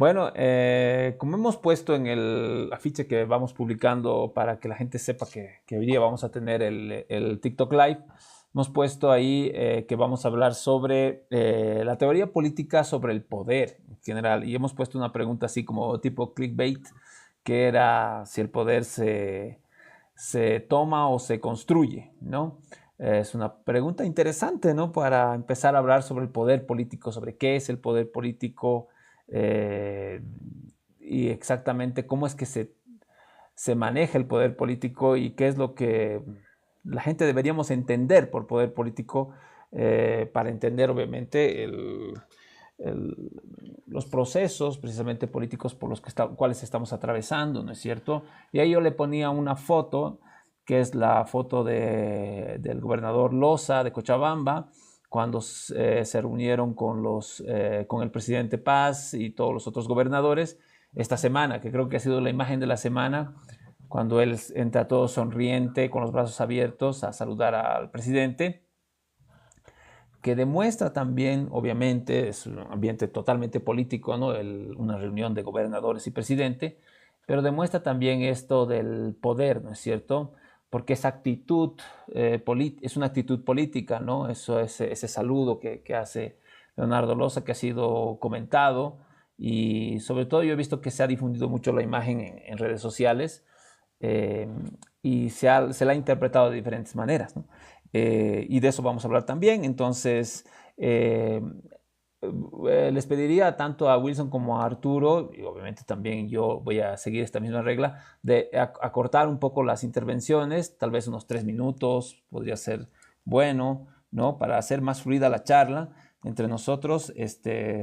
Bueno, como hemos puesto en el afiche que vamos publicando para que la gente sepa que hoy día vamos a tener el TikTok Live, hemos puesto ahí que vamos a hablar sobre la teoría política sobre el poder en general. Y hemos puesto una pregunta así como tipo clickbait, que era si el poder se toma o se construye, ¿no? Es una pregunta interesante, ¿no? Para empezar a hablar sobre el poder político, sobre qué es el poder político eh, y exactamente cómo es que se maneja el poder político y qué es lo que la gente deberíamos entender por poder político para entender obviamente el, los procesos precisamente políticos por los cuales estamos atravesando, ¿no es cierto? Y ahí yo le ponía una foto, que es la foto del gobernador Loza de Cochabamba, cuando se reunieron con el presidente Paz y todos los otros gobernadores esta semana, que creo que ha sido la imagen de la semana, cuando él entra todo sonriente, con los brazos abiertos, a saludar al presidente, que demuestra también, obviamente, es un ambiente totalmente político, ¿no? Una reunión de gobernadores y presidente, pero demuestra también esto del poder, ¿no es cierto? Porque esa actitud es una actitud política, ¿no? Eso es ese saludo que hace Leonardo Loza, que ha sido comentado, y sobre todo yo he visto que se ha difundido mucho la imagen en redes sociales, eh, y se la ha interpretado de diferentes maneras, ¿no? Y de eso vamos a hablar también. Entonces, eh, les pediría tanto a Wilson como a Arturo, y obviamente también yo voy a seguir esta misma regla, de acortar un poco las intervenciones, tal vez unos 3 minutos, podría ser bueno, ¿no? Para hacer más fluida la charla entre nosotros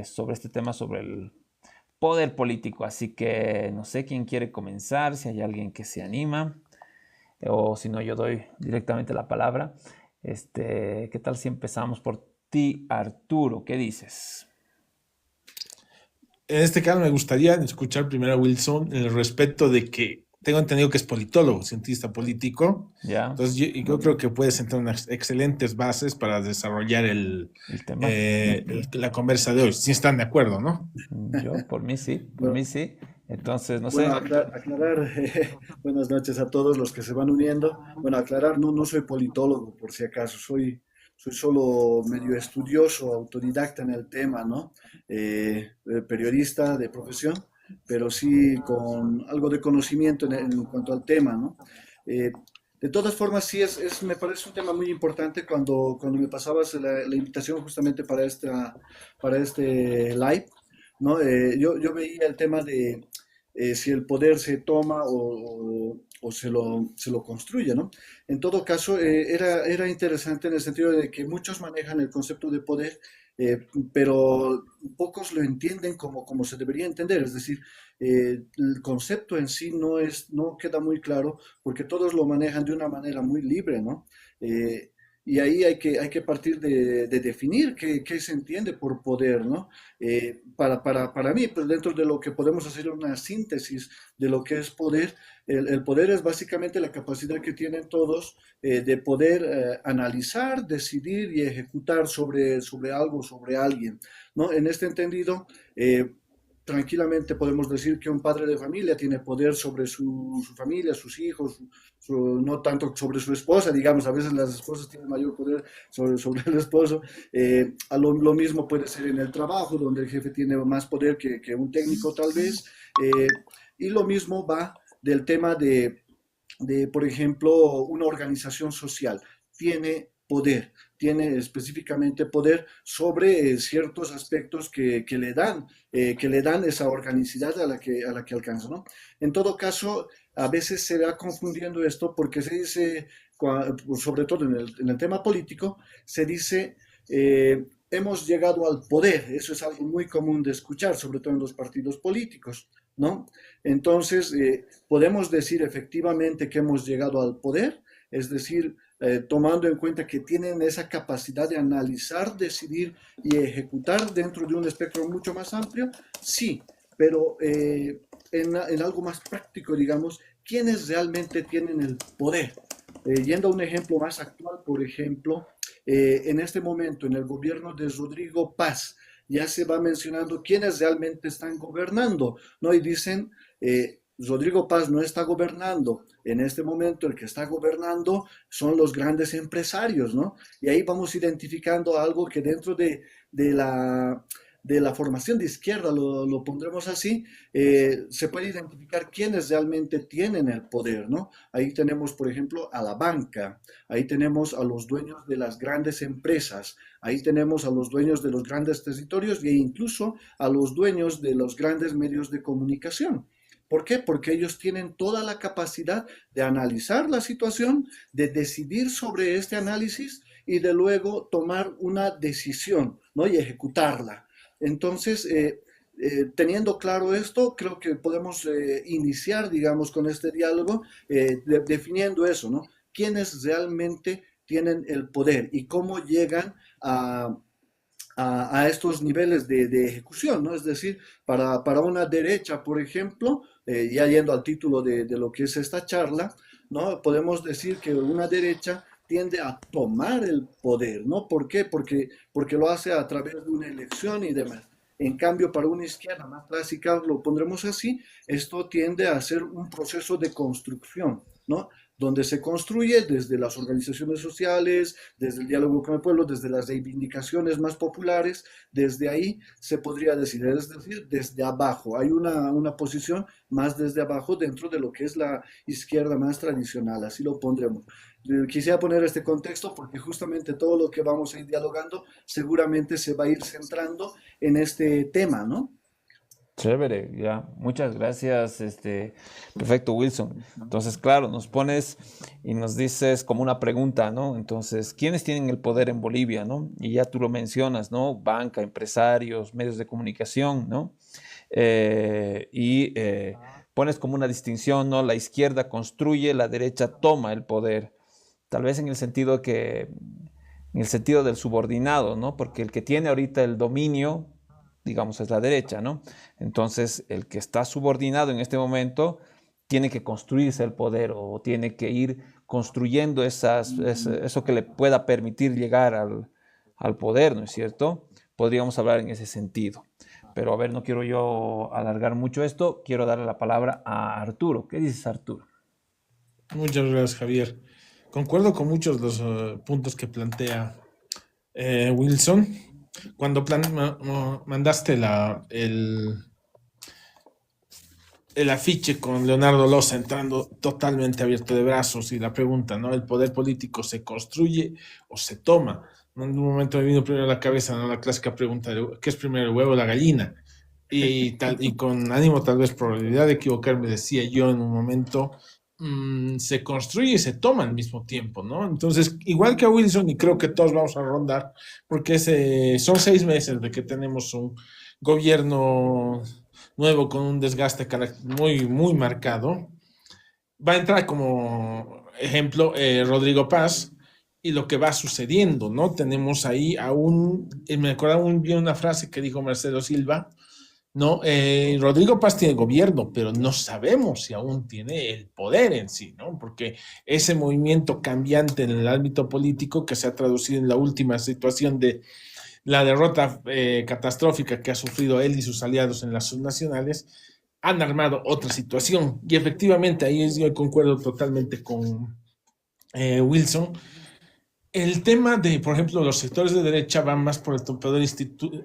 sobre este tema, sobre el poder político. Así que no sé quién quiere comenzar, si hay alguien que se anima, o si no, yo doy directamente la palabra. ¿Qué tal si empezamos por ti, Arturo? ¿Qué dices? En este caso me gustaría escuchar primero a Wilson en el respecto de que tengo entendido que es politólogo, cientista político. ¿Ya? Entonces yo creo que puede sentar unas excelentes bases para desarrollar ¿El tema? la conversa de hoy, si están de acuerdo, ¿no? Yo, por mí sí, por mí Bueno, sí. Entonces, no bueno, sé. aclarar, buenas noches a todos los que se van uniendo. Bueno, aclarar, no soy politólogo, por si acaso, soy solo medio estudioso, autodidacta en el tema, ¿no? Periodista de profesión, pero sí con algo de conocimiento en cuanto al tema, ¿no? Eh, de todas formas, sí, me parece un tema muy importante cuando me pasabas la invitación justamente para este live. ¿No? Yo veía el tema de si el poder se toma o se lo construye, ¿no? En todo caso, era interesante en el sentido de que muchos manejan el concepto de poder, pero pocos lo entienden como se debería entender. Es decir, el concepto en sí no queda muy claro porque todos lo manejan de una manera muy libre, ¿no? Eh, y ahí hay que partir de definir qué se entiende por poder, ¿no? Para mí, pues dentro de lo que podemos hacer una síntesis de lo que es poder, el poder es básicamente la capacidad que tienen todos de poder analizar, decidir y ejecutar sobre algo, sobre alguien, ¿no? En este entendido, tranquilamente podemos decir que un padre de familia tiene poder sobre su familia, sus hijos, no tanto sobre su esposa, digamos, a veces las esposas tienen mayor poder sobre el esposo. Lo mismo puede ser en el trabajo, donde el jefe tiene más poder que un técnico tal vez. Eh, y lo mismo va del tema por ejemplo, una organización social. Tiene poder, tiene específicamente poder sobre ciertos aspectos que le dan esa organicidad a la que alcanza, ¿no? En todo caso, a veces se va confundiendo esto porque se dice, sobre todo en el tema político, se dice, hemos llegado al poder. Eso es algo muy común de escuchar, sobre todo en los partidos políticos, ¿no? Entonces, podemos decir efectivamente que hemos llegado al poder, es decir, tomando en cuenta que tienen esa capacidad de analizar, decidir y ejecutar dentro de un espectro mucho más amplio, sí, pero en algo más práctico, digamos, ¿quiénes realmente tienen el poder? Yendo a un ejemplo más actual, por ejemplo, en este momento, en el gobierno de Rodrigo Paz, ya se va mencionando quiénes realmente están gobernando, ¿no? Y dicen, Rodrigo Paz no está gobernando. En este momento el que está gobernando son los grandes empresarios, ¿no? Y ahí vamos identificando algo que dentro de de la formación de izquierda, lo pondremos así, se puede identificar quiénes realmente tienen el poder, ¿no? Ahí tenemos, por ejemplo, a la banca, ahí tenemos a los dueños de las grandes empresas, ahí tenemos a los dueños de los grandes territorios e incluso a los dueños de los grandes medios de comunicación. ¿Por qué? Porque ellos tienen toda la capacidad de analizar la situación, de decidir sobre este análisis y de luego tomar una decisión, ¿no? Y ejecutarla. Entonces, teniendo claro esto, creo que podemos iniciar, digamos, con este diálogo, definiendo eso, ¿no? ¿Quiénes realmente tienen el poder y cómo llegan a estos niveles de ejecución, ¿no? Es decir, para una derecha, por ejemplo, ya yendo al título de lo que es esta charla, ¿no? Podemos decir que una derecha tiende a tomar el poder, ¿no? ¿Por qué? Porque lo hace a través de una elección y demás. En cambio, para una izquierda más clásica, lo pondremos así, esto tiende a ser un proceso de construcción, ¿no? Donde se construye desde las organizaciones sociales, desde el diálogo con el pueblo, desde las reivindicaciones más populares, desde ahí se podría decir, es decir, desde abajo. Hay una posición más desde abajo dentro de lo que es la izquierda más tradicional, así lo pondremos. Quisiera poner este contexto porque justamente todo lo que vamos a ir dialogando seguramente se va a ir centrando en este tema, ¿no? Chévere, ya. Muchas gracias, perfecto, Wilson. Entonces, claro, nos pones y nos dices como una pregunta, ¿no? Entonces, ¿quiénes tienen el poder en Bolivia, no? Y ya tú lo mencionas, ¿no? Banca, empresarios, medios de comunicación, ¿no? Pones como una distinción, ¿no? La izquierda construye, la derecha toma el poder. Tal vez en el sentido en el sentido del subordinado, ¿no? Porque el que tiene ahorita el dominio, digamos, es la derecha, ¿no? Entonces, el que está subordinado en este momento tiene que construirse el poder o tiene que ir construyendo eso que le pueda permitir llegar al poder, ¿no es cierto? Podríamos hablar en ese sentido. Pero a ver, no quiero yo alargar mucho esto, quiero darle la palabra a Arturo. ¿Qué dices, Arturo? Muchas gracias, Javier. Concuerdo con muchos de los puntos que plantea Wilson. Cuando mandaste el afiche con Leonardo Loza entrando totalmente abierto de brazos y la pregunta, ¿no? ¿El poder político se construye o se toma? En un momento me vino primero a la cabeza, ¿no? La clásica pregunta de ¿qué es primero, el huevo o la gallina? Y con ánimo, tal vez probabilidad de equivocarme, decía yo en un momento, se construye y se toma al mismo tiempo, ¿no? Entonces, igual que a Wilson, y creo que todos vamos a rondar, porque son 6 meses de que tenemos un gobierno nuevo con un desgaste muy, muy marcado. Va a entrar como ejemplo Rodrigo Paz y lo que va sucediendo, ¿no? Tenemos ahí me acuerdo muy bien una frase que dijo Marcelo Silva, ¿no? Rodrigo Paz tiene gobierno, pero no sabemos si aún tiene el poder en sí, ¿no? Porque ese movimiento cambiante en el ámbito político que se ha traducido en la última situación de la derrota catastrófica que ha sufrido él y sus aliados en las subnacionales, han armado otra situación. Y efectivamente, ahí yo concuerdo totalmente con Wilson. El tema de, por ejemplo, los sectores de derecha van más por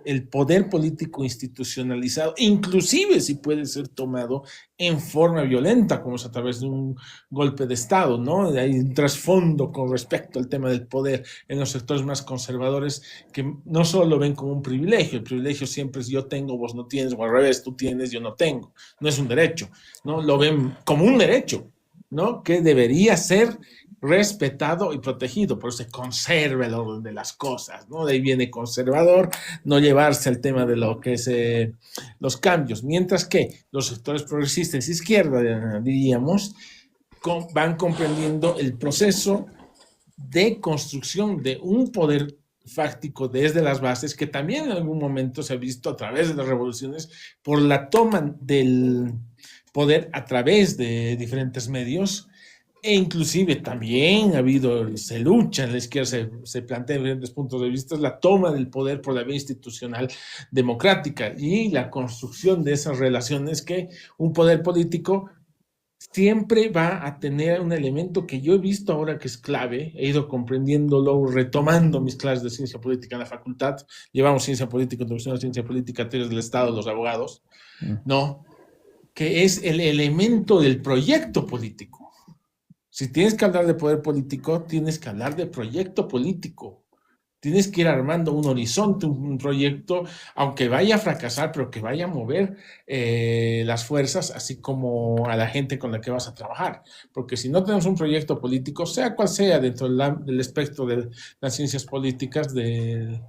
el poder político institucionalizado, inclusive si puede ser tomado en forma violenta, como es a través de un golpe de Estado, ¿no? Hay un trasfondo con respecto al tema del poder en los sectores más conservadores que no solo lo ven como un privilegio, el privilegio siempre es yo tengo, vos no tienes, o al revés, tú tienes, yo no tengo, no es un derecho, ¿no? Lo ven como un derecho, ¿no? Que debería ser respetado y protegido, por eso se conserva el orden de las cosas, ¿no? De ahí viene conservador, no llevarse al tema de lo que es los cambios, mientras que los sectores progresistas de izquierda, diríamos, van comprendiendo el proceso de construcción de un poder fáctico desde las bases, que también en algún momento se ha visto a través de las revoluciones por la toma del poder a través de diferentes medios, E inclusive también ha habido, se lucha en la izquierda, se plantea en diferentes puntos de vista la toma del poder por la vía institucional democrática y la construcción de esas relaciones que un poder político siempre va a tener un elemento que yo he visto ahora que es clave, he ido comprendiéndolo, retomando mis clases de ciencia política en la facultad, llevamos ciencia política, introducción a ciencia política, teorías del Estado, los abogados, ¿no? Que es el elemento del proyecto político. Si tienes que hablar de poder político, tienes que hablar de proyecto político. Tienes que ir armando un horizonte, un proyecto, aunque vaya a fracasar, pero que vaya a mover las fuerzas, así como a la gente con la que vas a trabajar. Porque si no tenemos un proyecto político, sea cual sea dentro del espectro de las ciencias políticas, de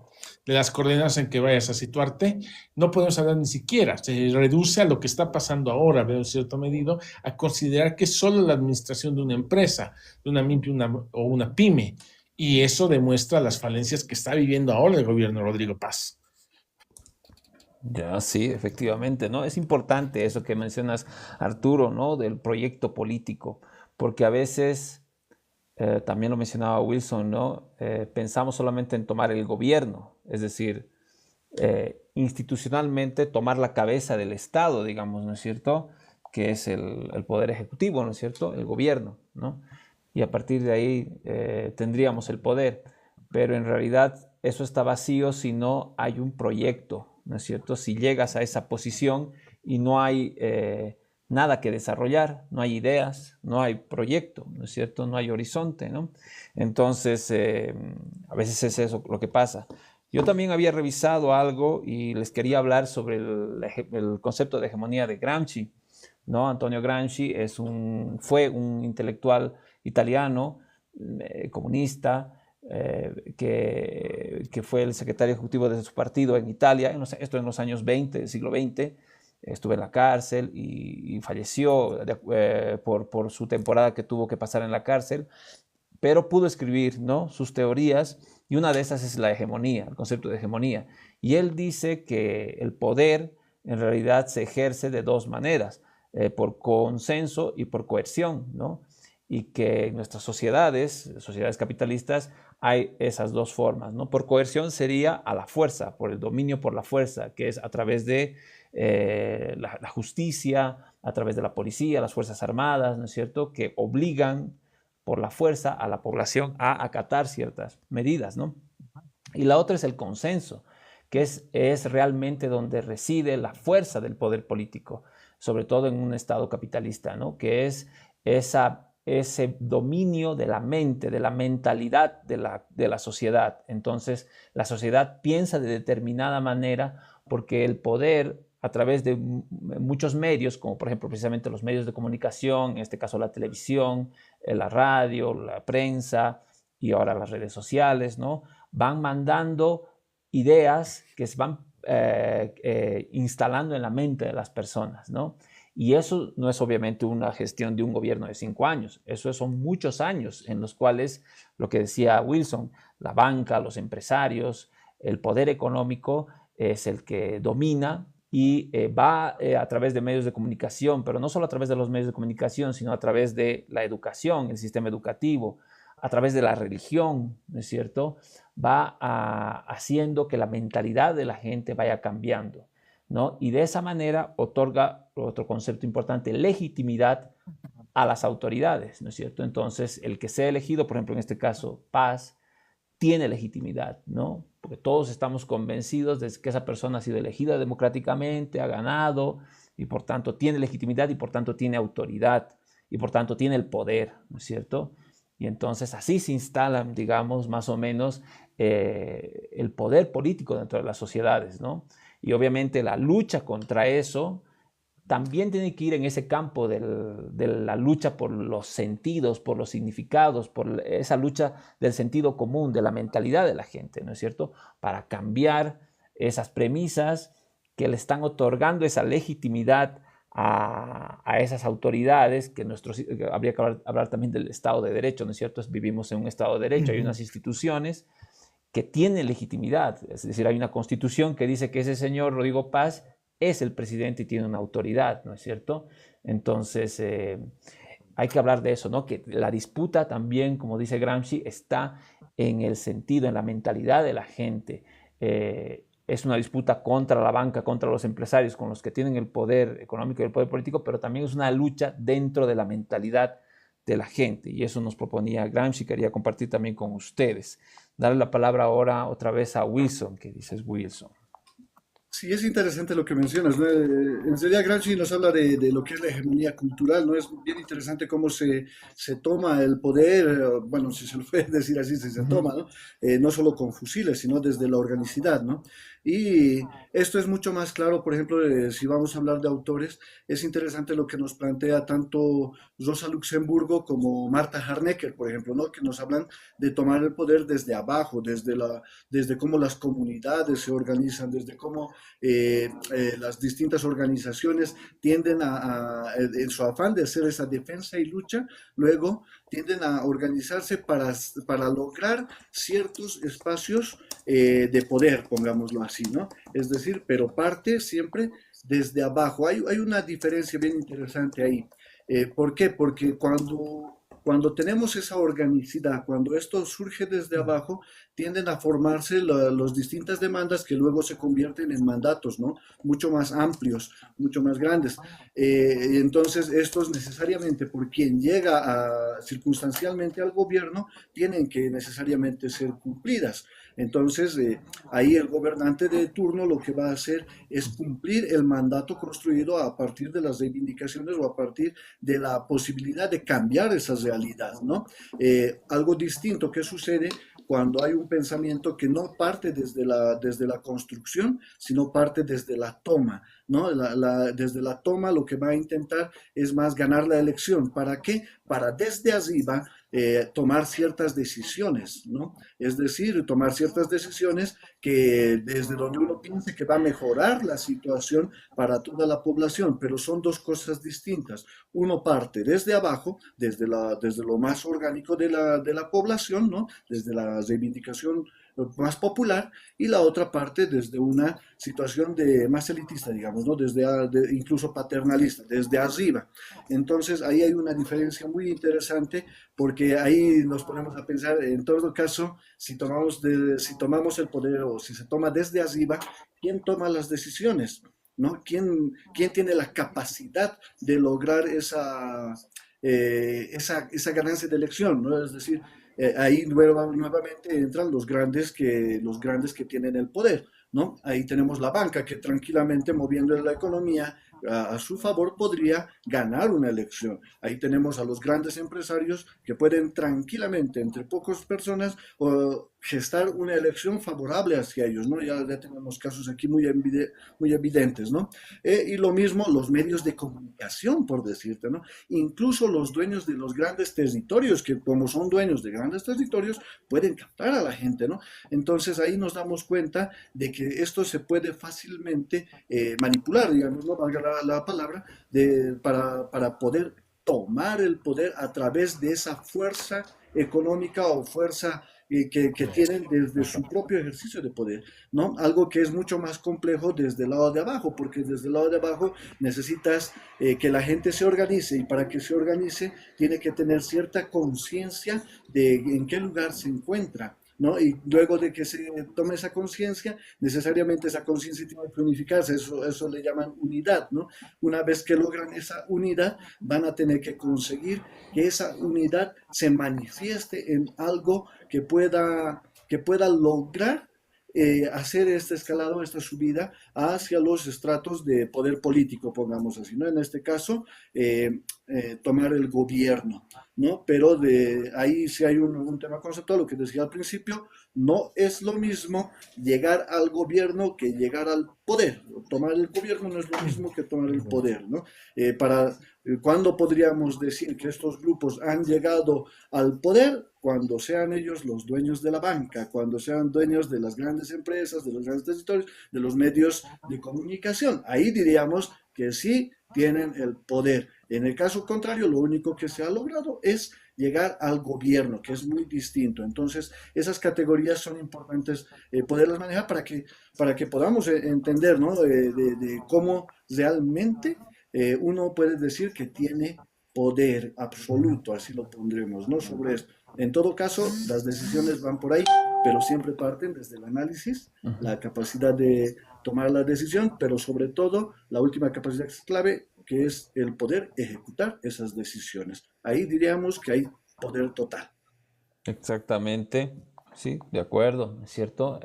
las coordenadas en que vayas a situarte, no podemos hablar ni siquiera. Se reduce a lo que está pasando ahora, veo en cierto medido, a considerar que es solo la administración de una empresa, de una MIPYME o una pyme. Y eso demuestra las falencias que está viviendo ahora el gobierno de Rodrigo Paz. Ya, sí, efectivamente, ¿no? Es importante eso que mencionas, Arturo, ¿no? Del proyecto político, porque a veces, también lo mencionaba Wilson, ¿no? Pensamos solamente en tomar el gobierno, es decir, institucionalmente tomar la cabeza del Estado, digamos, ¿no es cierto? Que es el poder ejecutivo, ¿no es cierto? El gobierno, ¿no? Y a partir de ahí tendríamos el poder, pero en realidad eso está vacío si no hay un proyecto, ¿no es cierto? Si llegas a esa posición y no hay nada que desarrollar, no hay ideas, no hay proyecto, ¿no es cierto? No hay horizonte, ¿no? Entonces, a veces es eso lo que pasa. Yo también había revisado algo y les quería hablar sobre el concepto de hegemonía de Gramsci, ¿no? Antonio Gramsci fue un intelectual italiano, comunista, que fue el secretario ejecutivo de su partido en Italia, esto en los años 20, del siglo XX. Estuvo en la cárcel y falleció por su temporada que tuvo que pasar en la cárcel, pero pudo escribir, ¿no?, sus teorías, y una de esas es la hegemonía, el concepto de hegemonía. Y él dice que el poder en realidad se ejerce de dos maneras, por consenso y por coerción, ¿no? Y que en nuestras sociedades capitalistas, hay esas dos formas, ¿no? Por coerción sería a la fuerza, por el dominio por la fuerza, que es a través de la justicia, a través de la policía, las fuerzas armadas, ¿no es cierto?, que obligan por la fuerza a la población a acatar ciertas medidas, ¿no? Y la otra es el consenso, que es realmente donde reside la fuerza del poder político, sobre todo en un estado capitalista, ¿no? Que es ese dominio de la mente, de la mentalidad de la sociedad. Entonces, la sociedad piensa de determinada manera porque el poder, a través de muchos medios, como por ejemplo precisamente los medios de comunicación, en este caso la televisión, la radio, la prensa y ahora las redes sociales, ¿no?, van mandando ideas que se van instalando en la mente de las personas, ¿no? Y eso no es obviamente una gestión de un gobierno de 5 años, eso son muchos años en los cuales, lo que decía Wilson, la banca, los empresarios, el poder económico es el que domina y va a través de medios de comunicación, pero no solo a través de los medios de comunicación, sino a través de la educación, el sistema educativo, a través de la religión, ¿no es cierto?, va haciendo que la mentalidad de la gente vaya cambiando, ¿no? Y de esa manera otorga, otro concepto importante, legitimidad a las autoridades, ¿no es cierto? Entonces, el que sea elegido, por ejemplo, en este caso, Paz, tiene legitimidad, ¿no? Porque todos estamos convencidos de que esa persona ha sido elegida democráticamente, ha ganado, y por tanto tiene legitimidad, y por tanto tiene autoridad, y por tanto tiene el poder, ¿no es cierto? Y entonces así se instalan, digamos, más o menos el poder político dentro de las sociedades, ¿no? Y obviamente la lucha contra eso también tiene que ir en ese campo de la lucha por los sentidos, por los significados, por esa lucha del sentido común, de la mentalidad de la gente, ¿no es cierto?, para cambiar esas premisas que le están otorgando esa legitimidad a esas autoridades, que habría que hablar también del Estado de Derecho, ¿no es cierto? Vivimos en un Estado de Derecho, hay unas instituciones que tienen legitimidad, es decir, hay una constitución que dice que ese señor Rodrigo Paz es el presidente y tiene una autoridad, ¿no es cierto? Entonces, hay que hablar de eso, ¿no? Que la disputa también, como dice Gramsci, está en el sentido, en la mentalidad de la gente. Es una disputa contra la banca, contra los empresarios, con los que tienen el poder económico y el poder político, pero también es una lucha dentro de la mentalidad de la gente. Y eso nos proponía Gramsci, quería compartir también con ustedes. Darle la palabra ahora otra vez a Wilson. ¿Qué dices, Wilson? Sí, es interesante lo que mencionas, ¿no? En realidad Gramsci nos habla de lo que es la hegemonía cultural, ¿no? Es bien interesante cómo se toma el poder, bueno, si se lo puede decir así, si se toma, ¿no? No solo con fusiles, sino desde la organicidad, ¿no? Y esto es mucho más claro, por ejemplo, si vamos a hablar de autores, es interesante lo que nos plantea tanto Rosa Luxemburgo como Marta Harnecker, por ejemplo, ¿no? Que nos hablan de tomar el poder desde abajo, desde cómo las comunidades se organizan, desde cómo las distintas organizaciones tienden en su afán de hacer esa defensa y lucha, luego tienden a organizarse para lograr ciertos espacios de poder, pongámoslo así, ¿no? Es decir, pero parte siempre desde abajo. Hay una diferencia bien interesante ahí. ¿Por qué? Porque cuando tenemos esa organicidad, cuando esto surge desde abajo, tienden a formarse las distintas demandas que luego se convierten en mandatos, ¿no? Mucho más amplios, mucho más grandes. Entonces, estos necesariamente, por quien llega circunstancialmente al gobierno, tienen que necesariamente ser cumplidas. Entonces, ahí el gobernante de turno lo que va a hacer es cumplir el mandato construido a partir de las reivindicaciones o a partir de la posibilidad de cambiar esa realidad, ¿no? Algo distinto que sucede cuando hay un pensamiento que no parte desde la construcción, sino parte desde la toma, ¿no? Desde la toma lo que va a intentar es más ganar la elección. ¿Para qué? Para desde arriba tomar ciertas decisiones, ¿no? Es decir, tomar ciertas decisiones que desde donde uno piense que va a mejorar la situación para toda la población, pero son dos cosas distintas. Uno parte desde abajo, desde lo más orgánico de la población, ¿no? Desde la reivindicación más popular, y la otra parte desde una situación de más elitista, digamos, ¿no? Incluso paternalista, desde arriba. Entonces ahí hay una diferencia muy interesante porque ahí nos ponemos a pensar, en todo caso, si tomamos el poder o si se toma desde arriba, ¿quién toma las decisiones? ¿No? ¿Quién tiene la capacidad de lograr esa ganancia de elección? ¿No? Es decir, ahí nuevamente entran los grandes que tienen el poder, ¿no? Ahí tenemos la banca que tranquilamente moviendo la economía a su favor podría ganar una elección. Ahí tenemos a los grandes empresarios que pueden tranquilamente, entre pocas personas, gestar una elección favorable hacia ellos, ¿no? Ya tenemos casos aquí muy evidentes, ¿no? Y lo mismo los medios de comunicación, por decirte, ¿no? Incluso los dueños de los grandes territorios, que como son dueños de grandes territorios, pueden captar a la gente, ¿no? Entonces ahí nos damos cuenta de que esto se puede fácilmente manipular, digamos, no valga la palabra, para poder tomar el poder a través de esa fuerza económica o fuerza que tienen desde su propio ejercicio de poder, ¿no? Algo que es mucho más complejo desde el lado de abajo, porque desde el lado de abajo necesitas que la gente se organice, y para que se organice tiene que tener cierta conciencia de en qué lugar se encuentra, ¿no? Y luego de que se tome esa conciencia, necesariamente esa conciencia tiene que unificarse, eso le llaman unidad, ¿no? Una vez que logran esa unidad, van a tener que conseguir que esa unidad se manifieste en algo que pueda lograr hacer este escalado, esta subida hacia los estratos de poder político, pongamos así, ¿no? En este caso, tomar el gobierno, ¿no? Pero de ahí sí hay un tema conceptual, lo que decía al principio, no es lo mismo llegar al gobierno que llegar al poder. Tomar el gobierno no es lo mismo que tomar el poder, ¿no? ¿Cuándo podríamos decir que estos grupos han llegado al poder? Cuando sean ellos los dueños de la banca, cuando sean dueños de las grandes empresas, de los grandes territorios, de los medios de comunicación. Ahí diríamos que sí tienen el poder. En el caso contrario, lo único que se ha logrado es llegar al gobierno, que es muy distinto. Entonces, esas categorías son importantes poderlas manejar para que podamos entender, ¿no? De cómo realmente uno puede decir que tiene poder absoluto, así lo pondremos, ¿no? Sobre esto. En todo caso, las decisiones van por ahí, pero siempre parten desde el análisis, la capacidad de tomar la decisión, pero sobre todo la última capacidad que es clave, que es el poder ejecutar esas decisiones. Ahí diríamos que hay poder total. Exactamente, sí, de acuerdo, ¿es cierto?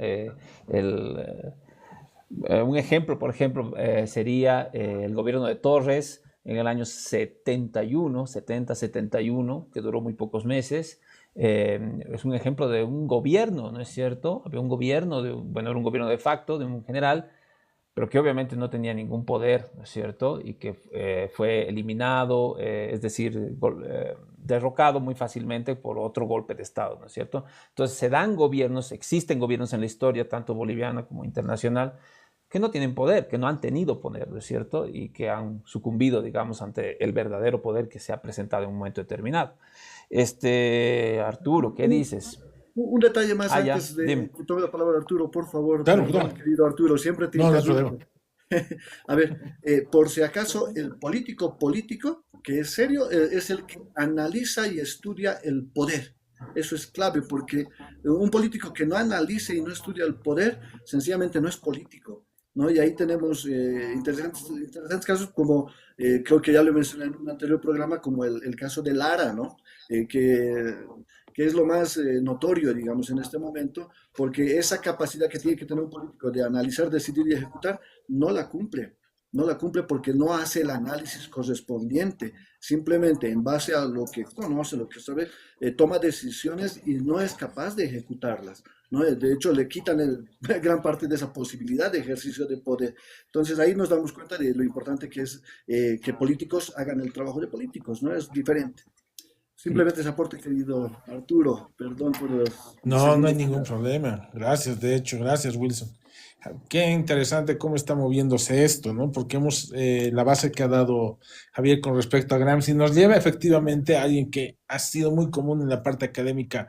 Un ejemplo, por ejemplo, sería el gobierno de Torres en el año 71, 70-71, que duró muy pocos meses. Es un ejemplo de un gobierno, ¿no es cierto? Había un gobierno, bueno, era un gobierno de facto, de un general, pero que obviamente no tenía ningún poder, ¿no es cierto? Y que fue eliminado, es decir, derrocado muy fácilmente por otro golpe de Estado, ¿no es cierto? Entonces se dan gobiernos, existen gobiernos en la historia, tanto boliviana como internacional, que no tienen poder, que no han tenido poder, ¿no es cierto? Y que han sucumbido, digamos, ante el verdadero poder que se ha presentado en un momento determinado. Arturo, ¿qué dices? Un detalle más Ah, ya, antes de dime. que tome la palabra Arturo, por favor, Claro, perdón, perdón. querido Arturo, siempre te No, no es interrumpo. problema. A ver, por si acaso, el político, que es serio, es el que analiza y estudia el poder. Eso es clave porque un político que no analice y no estudia el poder, sencillamente no es político, ¿no? Y ahí tenemos interesantes casos como, creo que ya lo mencioné en un anterior programa, como el caso de Lara, ¿no? Que es lo más notorio, digamos, en este momento, porque esa capacidad que tiene que tener un político de analizar, decidir y ejecutar, no la cumple. No la cumple porque no hace el análisis correspondiente. Simplemente en base a lo que conoce, lo que sabe, toma decisiones y no es capaz de ejecutarlas, ¿no? De hecho, le quitan gran parte de esa posibilidad de ejercicio de poder. Entonces ahí nos damos cuenta de lo importante que es que políticos hagan el trabajo de políticos, ¿no? Es diferente. Simplemente ese aporte, querido Arturo. Perdón por No, no hay seguir. ningún problema. Gracias, de hecho, gracias, Wilson. Qué interesante cómo está moviéndose esto, ¿no? Porque la base que ha dado Javier con respecto a Gramsci nos lleva efectivamente a alguien que ha sido muy común en la parte académica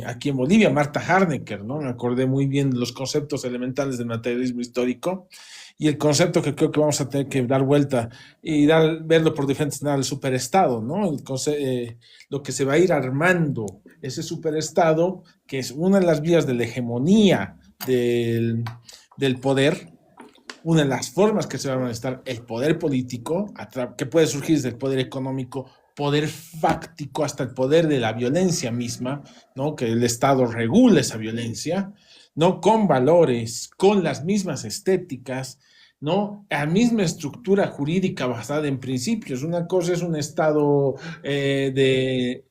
aquí en Bolivia, Marta Harnecker, ¿no? Me acordé muy bien de los conceptos elementales del materialismo histórico y el concepto que creo que vamos a tener que dar vuelta y verlo por diferentes canales, el superestado, ¿no? Lo que se va a ir armando, ese superestado, que es una de las vías de la hegemonía del poder, una de las formas que se va a manifestar el poder político, que puede surgir desde el poder económico, poder fáctico, hasta el poder de la violencia misma, ¿no? Que el Estado regule esa violencia, ¿no? Con valores, con las mismas estéticas, ¿no? La misma estructura jurídica basada en principios. Una cosa es un Estado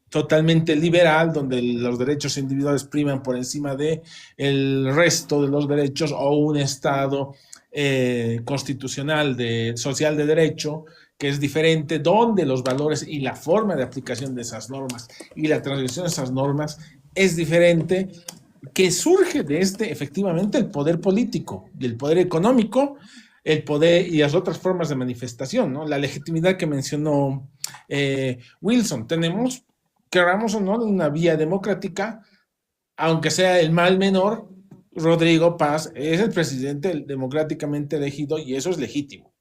totalmente liberal, donde los derechos individuales priman por encima de el resto de los derechos, o un Estado constitucional, social de derecho, que es diferente, donde los valores y la forma de aplicación de esas normas y la transgresión de esas normas es diferente, que surge de efectivamente, el poder político y el poder económico, el poder y las otras formas de manifestación, ¿no? La legitimidad que mencionó Wilson. Tenemos, queramos o no, una vía democrática, aunque sea el mal menor. Rodrigo Paz es el presidente democráticamente elegido y eso es legítimo.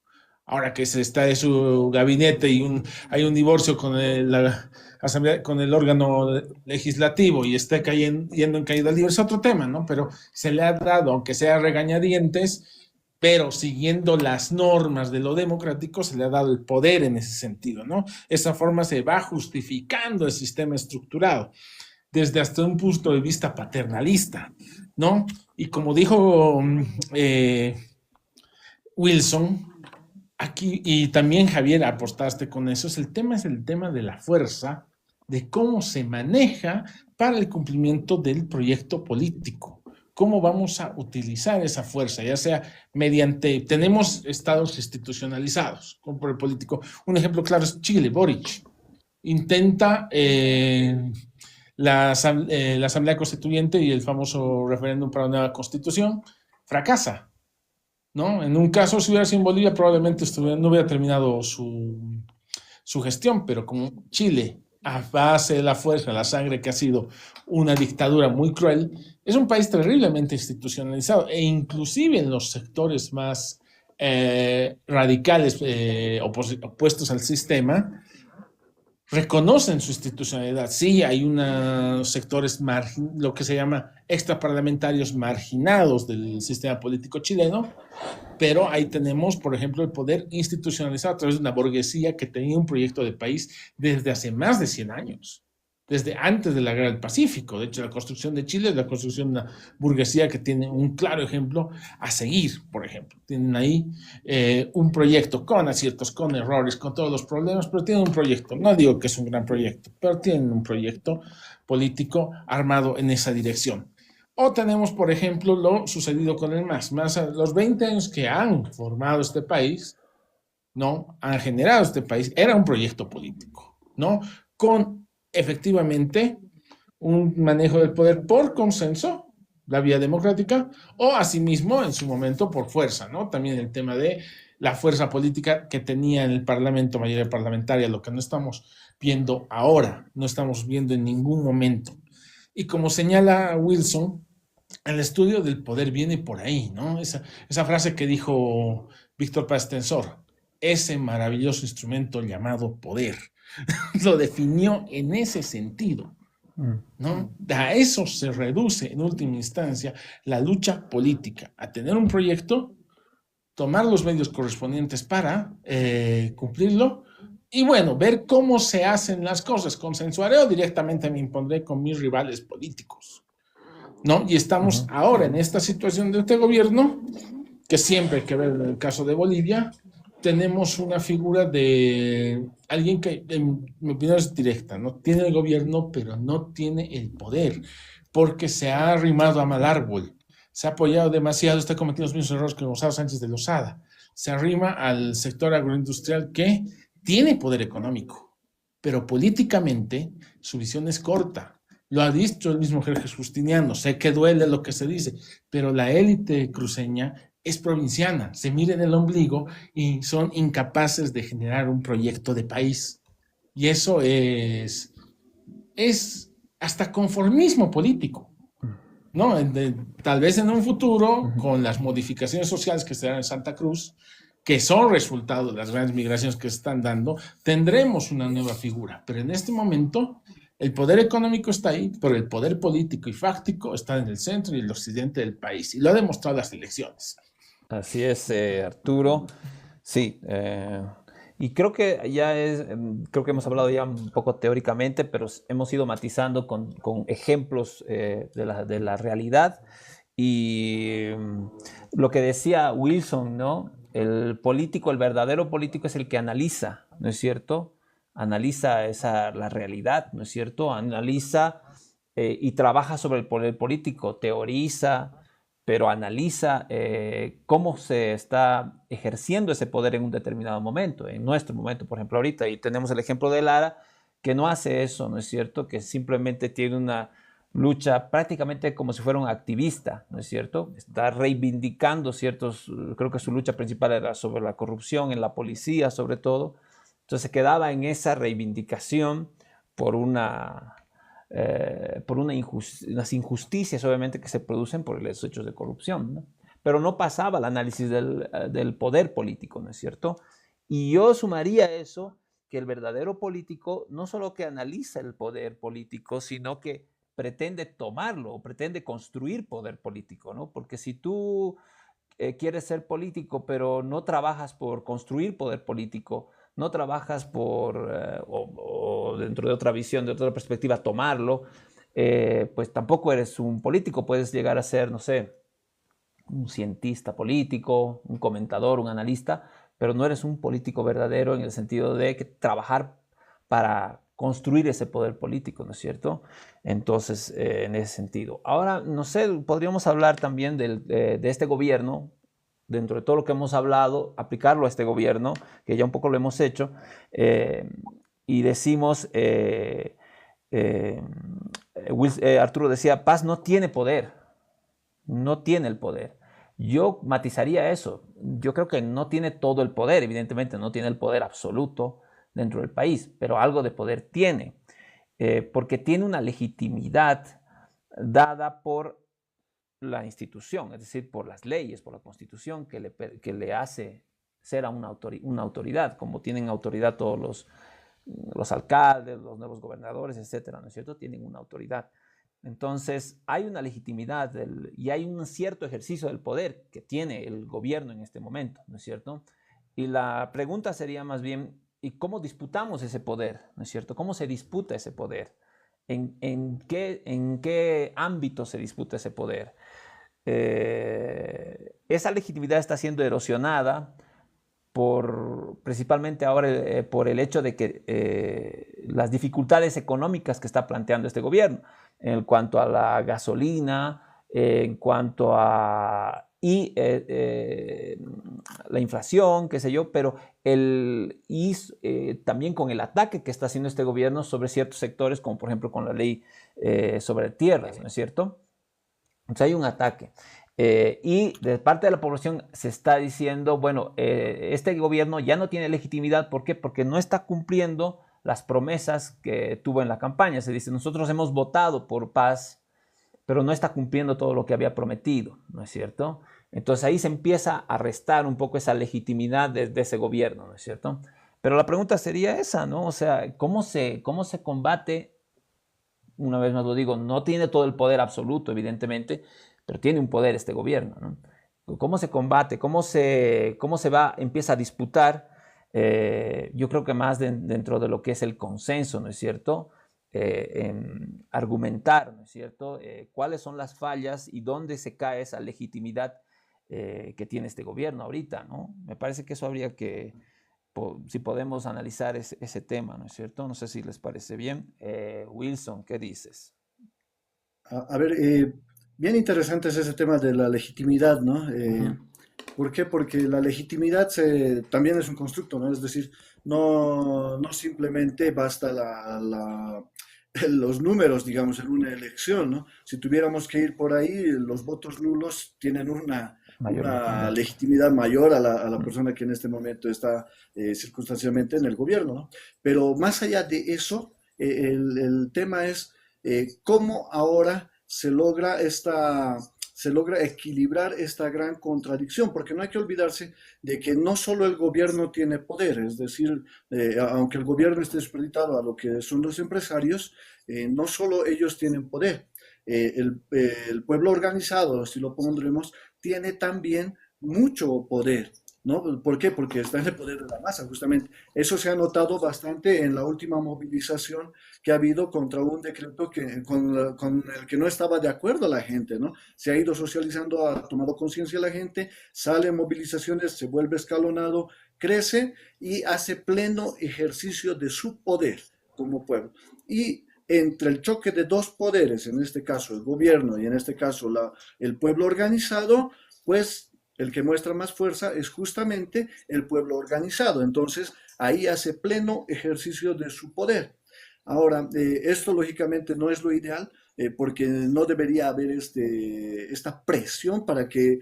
Ahora que se está en su gabinete y hay un divorcio con la asamblea, con el órgano legislativo, y está yendo en caída libre, es otro tema, ¿no? Pero se le ha dado, aunque sea regañadientes, pero siguiendo las normas de lo democrático, se le ha dado el poder en ese sentido, ¿no? Esa forma se va justificando el sistema estructurado desde hasta un punto de vista paternalista, ¿no? Y como dijo Wilson, aquí, y también Javier, apostaste con eso, es el tema de la fuerza, de cómo se maneja para el cumplimiento del proyecto político. ¿Cómo vamos a utilizar esa fuerza? Ya sea tenemos estados institucionalizados, como por el político. Un ejemplo claro es Chile. Boric intenta la Asamblea Constituyente y el famoso referéndum para una nueva constitución, fracasa, ¿no? En un caso, si hubiera sido en Bolivia, probablemente no hubiera terminado su gestión, pero como Chile, a base de la fuerza, la sangre, que ha sido una dictadura muy cruel, es un país terriblemente institucionalizado, e inclusive en los sectores más radicales, opuestos al sistema, reconocen su institucionalidad. Sí, hay unos sectores, lo que se llama extraparlamentarios marginados del sistema político chileno, pero ahí tenemos, por ejemplo, el poder institucionalizado a través de una burguesía que tenía un proyecto de país desde hace más de 100 años, desde antes de la Guerra del Pacífico. De hecho, la construcción de Chile es la construcción de una burguesía que tiene un claro ejemplo a seguir, por ejemplo. Tienen ahí un proyecto con aciertos, con errores, con todos los problemas, pero tienen un proyecto. No digo que es un gran proyecto, pero tienen un proyecto político armado en esa dirección. O tenemos, por ejemplo, lo sucedido con el MAS. Los 20 años que han formado este país, ¿no? Han generado este país, era un proyecto político, ¿no? Con efectivamente un manejo del poder por consenso, la vía democrática, o asimismo en su momento por fuerza, ¿no? También el tema de la fuerza política que tenía en el Parlamento, mayoría parlamentaria, lo que no estamos viendo ahora, no estamos viendo en ningún momento. Y como señala Wilson, el estudio del poder viene por ahí, ¿no? Esa frase que dijo Víctor Paz Tensor, ese maravilloso instrumento llamado poder, lo definió en ese sentido, ¿no? A eso se reduce en última instancia la lucha política, a tener un proyecto, tomar los medios correspondientes para cumplirlo y bueno, ver cómo se hacen las cosas. Consensuaré o directamente me impondré con mis rivales políticos, ¿no? Y estamos ahora en esta situación de este gobierno, que siempre hay que ver en el caso de Bolivia, tenemos una figura de alguien que, en mi opinión, es directa, ¿no? Tiene el gobierno, pero no tiene el poder, porque se ha arrimado a mal árbol, se ha apoyado demasiado, está cometiendo los mismos errores que Gonzalo Sánchez de Lozada, se arrima al sector agroindustrial que tiene poder económico, pero políticamente su visión es corta. Lo ha dicho el mismo Jerjes Justiniano, sé que duele lo que se dice, pero la élite cruceña es provinciana, se mira en el ombligo y son incapaces de generar un proyecto de país. Y eso es hasta conformismo político, ¿no? Tal vez en un futuro, con las modificaciones sociales que se dan en Santa Cruz, que son resultado de las grandes migraciones que se están dando, tendremos una nueva figura. Pero en este momento, el poder económico está ahí, pero el poder político y fáctico está en el centro y el occidente del país. Y lo ha demostrado las elecciones. Así es, Arturo. Sí, y creo que creo que hemos hablado ya un poco teóricamente, pero hemos ido matizando con ejemplos de la realidad. Y lo que decía Wilson, ¿no? El político, el verdadero político es el que analiza, ¿no es cierto? Analiza la realidad, ¿no es cierto? Analiza y trabaja sobre el poder político, teoriza, pero analiza cómo se está ejerciendo ese poder en un determinado momento, en nuestro momento, por ejemplo, ahorita, y tenemos el ejemplo de Lara, que no hace eso, ¿no es cierto? Que simplemente tiene una lucha prácticamente como si fuera un activista, ¿no es cierto? Está reivindicando creo que su lucha principal era sobre la corrupción en la policía, sobre todo. Entonces se quedaba en esa reivindicación por unas injusticias obviamente que se producen por los hechos de corrupción, ¿no? Pero no pasaba el análisis del poder político, ¿no es cierto? Y yo sumaría eso, que el verdadero político no solo que analiza el poder político, sino que pretende tomarlo o pretende construir poder político, ¿no? Porque si tú quieres ser político, pero no trabajas por construir poder político, no trabajas o dentro de otra visión, de otra perspectiva, tomarlo, pues tampoco eres un político, puedes llegar a ser, no sé, un cientista político, un comentador, un analista, pero no eres un político verdadero en el sentido de que trabajar para construir ese poder político, ¿no es cierto? Entonces, en ese sentido. Ahora, no sé, podríamos hablar también de este gobierno, dentro de todo lo que hemos hablado, aplicarlo a este gobierno, que ya un poco lo hemos hecho, y decimos, Arturo decía, Paz no tiene poder, no tiene el poder. Yo matizaría eso, yo creo que no tiene todo el poder, evidentemente no tiene el poder absoluto dentro del país, pero algo de poder tiene, porque tiene una legitimidad dada por la institución, es decir, por las leyes, por la Constitución, que le hace ser a una autoridad, como tienen autoridad todos los alcaldes, los nuevos gobernadores, etcétera, ¿no es cierto? Tienen una autoridad. Entonces, hay una legitimidad y hay un cierto ejercicio del poder que tiene el gobierno en este momento, ¿no es cierto? Y la pregunta sería más bien, ¿y cómo disputamos ese poder? ¿No es cierto? ¿Cómo se disputa ese poder? ¿En qué ámbito se disputa ese poder? Esa legitimidad está siendo erosionada principalmente ahora por el hecho de que las dificultades económicas que está planteando este gobierno en cuanto a la gasolina, en cuanto a la inflación, qué sé yo, pero también con el ataque que está haciendo este gobierno sobre ciertos sectores, como por ejemplo con la ley sobre tierras, ¿no es cierto? Entonces hay un ataque. Y de parte de la población se está diciendo, bueno, este gobierno ya no tiene legitimidad. ¿Por qué? Porque no está cumpliendo las promesas que tuvo en la campaña. Se dice, nosotros hemos votado por paz, pero no está cumpliendo todo lo que había prometido, ¿no es cierto? Entonces ahí se empieza a restar un poco esa legitimidad de ese gobierno, ¿no es cierto? Pero la pregunta sería esa, ¿no? O sea, ¿cómo se combate? Una vez más lo digo, no tiene todo el poder absoluto, evidentemente, pero tiene un poder este gobierno, ¿no? ¿Cómo se combate? Empieza a disputar? Yo creo que más dentro de lo que es el consenso, ¿no es cierto? En argumentar, ¿no es cierto? ¿Cuáles son las fallas y dónde se cae esa legitimidad que tiene este gobierno ahorita, ¿no? Me parece que eso habría que, si podemos analizar ese tema, ¿no es cierto? No sé si les parece bien. Wilson, ¿qué dices? A ver, bien interesante es ese tema de la legitimidad, ¿no? Ujú. ¿Por qué? Porque la legitimidad también es un constructo, ¿no? Es decir, no simplemente basta los números, digamos, en una elección, ¿no? Si tuviéramos que ir por ahí, los votos nulos tienen Mayor una legitimidad. legitimidad mayor a la Ujú. persona que en este momento está circunstancialmente en el gobierno, ¿no? Pero más allá de eso, el tema es cómo ahora se logra equilibrar esta gran contradicción, porque no hay que olvidarse de que no solo el gobierno tiene poder, es decir, aunque el gobierno esté supeditado a lo que son los empresarios, no solo ellos tienen poder. El pueblo organizado, así lo pondremos, tiene también mucho poder. ¿No? ¿Por qué? Porque está en el poder de la masa, justamente. Eso se ha notado bastante en la última movilización que ha habido contra un decreto con el que no estaba de acuerdo la gente, ¿no? Se ha ido socializando, ha tomado conciencia la gente, salen movilizaciones, se vuelve escalonado, crece y hace pleno ejercicio de su poder como pueblo. Y entre el choque de dos poderes, en este caso el gobierno y en este caso el pueblo organizado, pues el que muestra más fuerza es justamente el pueblo organizado. Entonces, ahí hace pleno ejercicio de su poder. Ahora, esto lógicamente no es lo ideal, porque no debería haber esta presión para que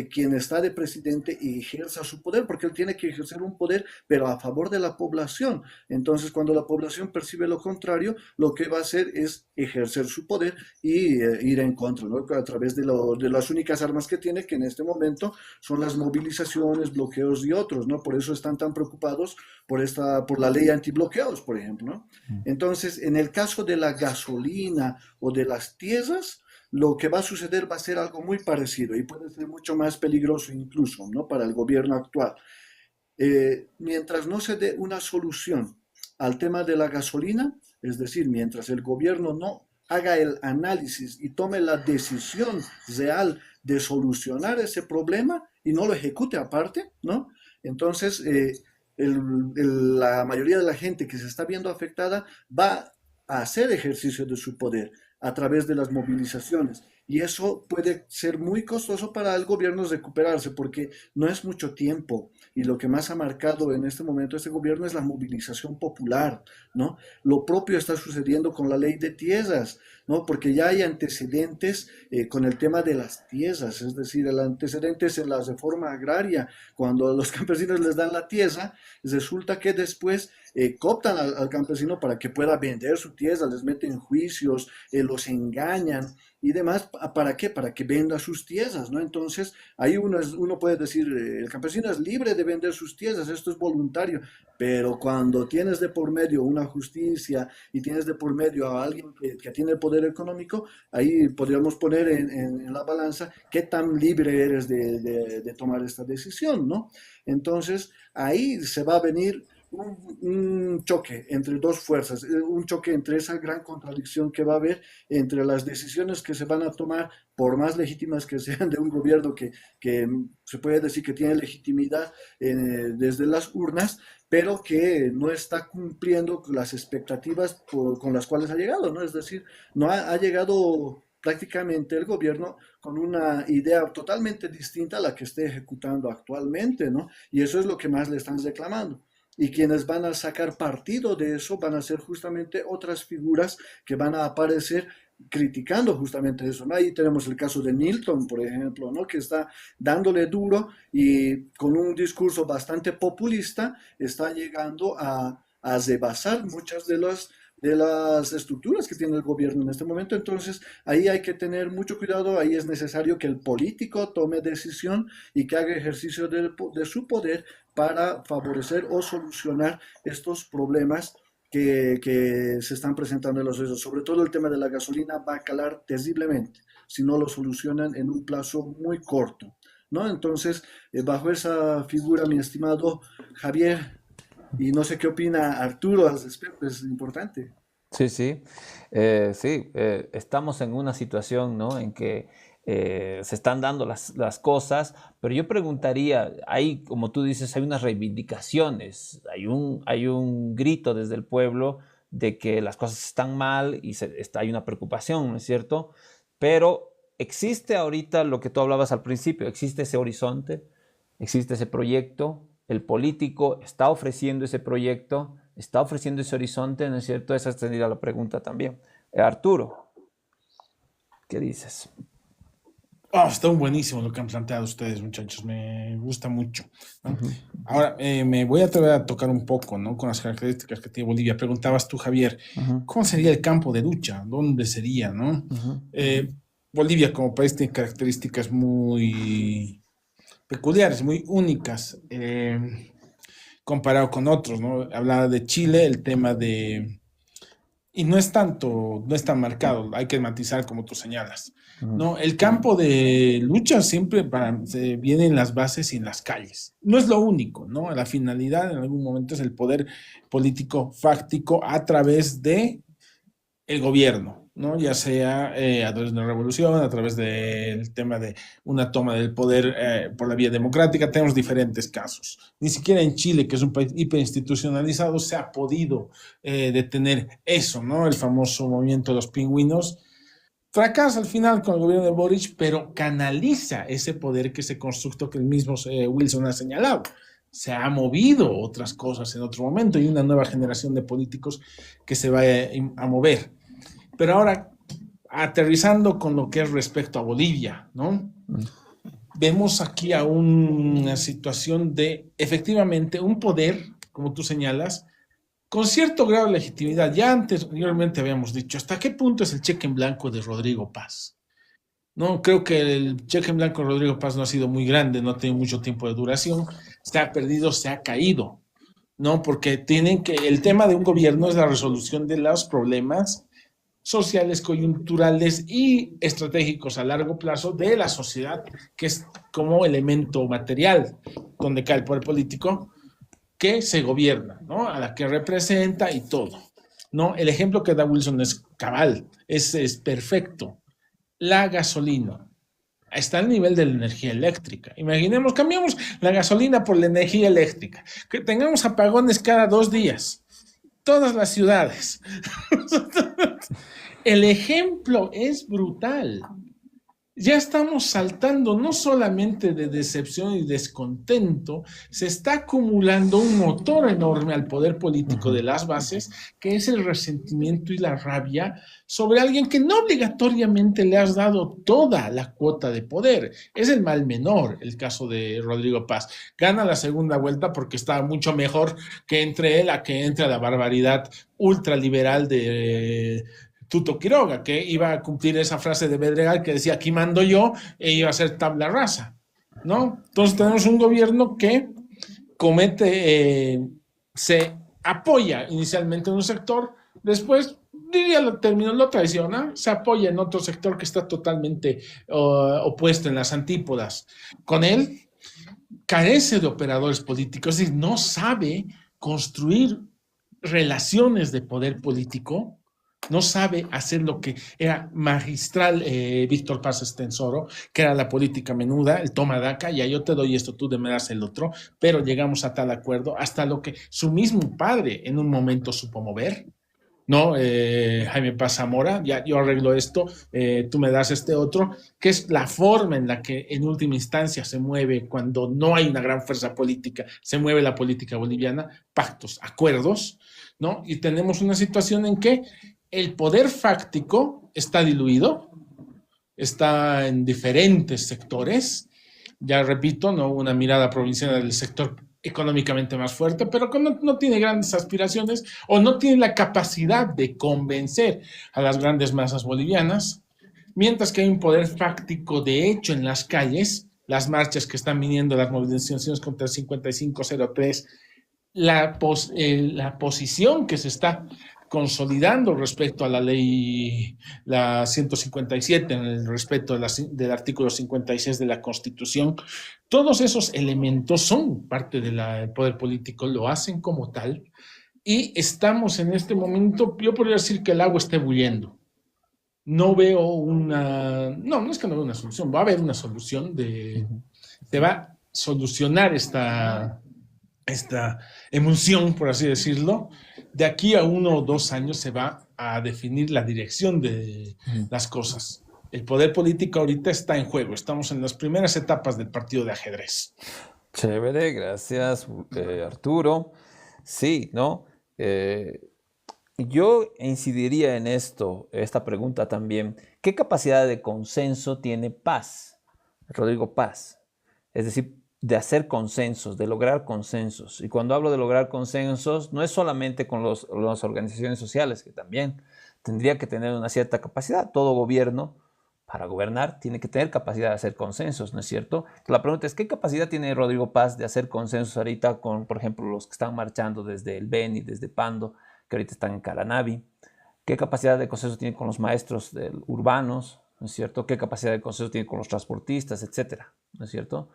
quien está de presidente ejerza su poder, porque él tiene que ejercer un poder, pero a favor de la población. Entonces, cuando la población percibe lo contrario, lo que va a hacer es ejercer su poder y ir en contra, ¿no? A través de las únicas armas que tiene, que en este momento son las movilizaciones, bloqueos y otros, ¿no? Por eso están tan preocupados por la ley antibloqueos, por ejemplo, ¿no? Entonces, en el caso de la gasolina o de las tierras, lo que va a suceder va a ser algo muy parecido y puede ser mucho más peligroso incluso, ¿no? Para el gobierno actual. Mientras no se dé una solución al tema de la gasolina, es decir, mientras el gobierno no haga el análisis y tome la decisión real de solucionar ese problema y no lo ejecute aparte, ¿no? Entonces, la mayoría de la gente que se está viendo afectada va a hacer ejercicio de su poder a través de las movilizaciones. Y eso puede ser muy costoso para el gobierno recuperarse porque no es mucho tiempo. Y lo que más ha marcado en este momento este gobierno es la movilización popular, ¿no? Lo propio está sucediendo con la ley de tierras, ¿no? Porque ya hay antecedentes con el tema de las tierras, es decir, el antecedente es en la reforma agraria, cuando a los campesinos les dan la tierra, resulta que después cooptan al campesino para que pueda vender su tierra, les meten juicios, los engañan, y demás. ¿Para qué? Para que venda sus tierras, ¿no? Entonces, ahí uno puede decir, el campesino es libre de vender sus tierras, esto es voluntario, pero cuando tienes de por medio una justicia y tienes de por medio a alguien que tiene el poder económico, ahí podríamos poner en la balanza qué tan libre eres de tomar esta decisión, ¿no? Entonces, ahí se va a venir un choque entre dos fuerzas, un choque entre esa gran contradicción que va a haber entre las decisiones que se van a tomar, por más legítimas que sean de un gobierno que se puede decir que tiene legitimidad desde las urnas, pero que no está cumpliendo las expectativas con las cuales ha llegado, ¿no? Es decir, no ha llegado prácticamente el gobierno con una idea totalmente distinta a la que esté ejecutando actualmente, ¿no? Y eso es lo que más le están reclamando. Y quienes van a sacar partido de eso van a ser justamente otras figuras que van a aparecer criticando justamente eso, ¿no? Ahí tenemos el caso de Milton, por ejemplo, ¿no? Que está dándole duro y con un discurso bastante populista está llegando a rebasar muchas de las estructuras que tiene el gobierno en este momento. Entonces, ahí hay que tener mucho cuidado, ahí es necesario que el político tome decisión y que haga ejercicio de su poder para favorecer o solucionar estos problemas que se están presentando en los sociedades. Sobre todo el tema de la gasolina va a calar terriblemente si no lo solucionan en un plazo muy corto, ¿no? Entonces, bajo esa figura, mi estimado Javier, y no sé qué opina Arturo al respecto, es importante. Sí, sí, sí, estamos en una situación, ¿no? En que se están dando las cosas, pero yo preguntaría, hay, como tú dices, hay unas reivindicaciones, hay un grito desde el pueblo de que las cosas están mal y hay una preocupación, ¿no es cierto? Pero existe ahorita lo que tú hablabas al principio, existe ese horizonte, existe ese proyecto, el político está ofreciendo ese proyecto, está ofreciendo ese horizonte, ¿no es cierto? Esa sería la pregunta también. Arturo, ¿qué dices? Está buenísimo lo que han planteado ustedes, muchachos. Me gusta mucho, ¿no? Ujú, Ahora, me voy a atrever a tocar un poco, ¿no? Con las características que tiene Bolivia. Preguntabas tú, Javier, ujú, ¿cómo sería el campo de lucha? ¿Dónde sería, no? ujú, Bolivia como país tiene características muy peculiares, muy únicas, comparado con otros, ¿no? Hablaba de Chile, el tema de... Y no es tanto, no es tan marcado, hay que matizar como tú señalas. ujú, No, el campo de lucha siempre se viene en las bases y en las calles. No es lo único, ¿no? La finalidad en algún momento es el poder político fáctico a través de el gobierno, ¿no? Ya sea a través de una revolución, a través del tema de una toma del poder por la vía democrática, tenemos diferentes casos. Ni siquiera en Chile, que es un país hiperinstitucionalizado, se ha podido detener eso, ¿no? El famoso movimiento de los pingüinos. Fracasa al final con el gobierno de Boric, pero canaliza ese poder, que ese constructo que el mismo Wilson ha señalado. Se ha movido otras cosas en otro momento y una nueva generación de políticos que se va a mover. Pero ahora, aterrizando con lo que es respecto a Bolivia, ¿no? ujú, Vemos aquí a una situación de, efectivamente, un poder, como tú señalas, con cierto grado de legitimidad. Ya anteriormente habíamos dicho, ¿hasta qué punto es el cheque en blanco de Rodrigo Paz? No, creo que el cheque en blanco de Rodrigo Paz no ha sido muy grande, no ha tenido mucho tiempo de duración, se ha perdido, se ha caído, ¿no? Porque el tema de un gobierno es la resolución de los problemas sociales, coyunturales y estratégicos a largo plazo de la sociedad, que es como elemento material donde cae el poder político que se gobierna, ¿no? A la que representa y todo, ¿no? El ejemplo que da Wilson es cabal, es perfecto. La gasolina está al nivel de la energía eléctrica. Imaginemos, cambiamos la gasolina por la energía eléctrica, que tengamos apagones cada 2 días, todas las ciudades. El ejemplo es brutal. Ya estamos saltando no solamente de decepción y descontento, se está acumulando un motor enorme al poder político de ujú. las bases, que es el resentimiento y la rabia sobre alguien que no obligatoriamente le has dado toda la cuota de poder. Es el mal menor el caso de Rodrigo Paz. Gana la segunda vuelta porque está mucho mejor que entre él a que entre a la barbaridad ultraliberal de Tuto Quiroga, que iba a cumplir esa frase de Bedregal que decía, aquí mando yo, e iba a ser tabla rasa, ¿no? Entonces tenemos un gobierno que se apoya inicialmente en un sector, después, diría el término, lo traiciona, se apoya en otro sector que está totalmente opuesto en las antípodas. Con él carece de operadores políticos, es decir, no sabe construir relaciones de poder político, no sabe hacer lo que era magistral Víctor Paz Estensoro, que era la política menuda, el toma daca, ya yo te doy esto, tú me das el otro, pero llegamos a tal acuerdo, hasta lo que su mismo padre en un momento supo mover, ¿no? Jaime Paz Zamora, ya yo arreglo esto, tú me das este otro, que es la forma en la que en última instancia se mueve cuando no hay una gran fuerza política, se mueve la política boliviana, pactos, acuerdos, ¿no? Y tenemos una situación en que el poder fáctico está diluido, está en diferentes sectores, ya repito, no una mirada provinciana del sector económicamente más fuerte, pero que no tiene grandes aspiraciones o no tiene la capacidad de convencer a las grandes masas bolivianas, mientras que hay un poder fáctico de hecho en las calles, las marchas que están viniendo, las movilizaciones contra el 5503, la posición que se está consolidando respecto a la ley, la 157, en el respecto del artículo 56 de la Constitución, todos esos elementos son parte del poder político, lo hacen como tal, y estamos en este momento, yo podría decir que el agua está ebulliendo. No veo no es que no veo una solución, va a haber una solución, se va a solucionar esta emulsión, por así decirlo. De aquí a 1 o 2 años se va a definir la dirección de las cosas. El poder político ahorita está en juego. Estamos en las primeras etapas del partido de ajedrez. Chévere, gracias, Arturo. Sí, ¿no? Yo incidiría en esta pregunta también. ¿Qué capacidad de consenso tiene Paz, Rodrigo Paz? Es decir, de hacer consensos, de lograr consensos. Y cuando hablo de lograr consensos, no es solamente con las organizaciones sociales, que también tendría que tener una cierta capacidad. Todo gobierno, para gobernar, tiene que tener capacidad de hacer consensos, ¿no es cierto? La pregunta es, ¿qué capacidad tiene Rodrigo Paz de hacer consensos ahorita con, por ejemplo, los que están marchando desde el Beni, desde Pando, que ahorita están en Caranavi? ¿Qué capacidad de consenso tiene con los maestros urbanos, ¿no es cierto? ¿Qué capacidad de consenso tiene con los transportistas, etcétera? ¿No es cierto?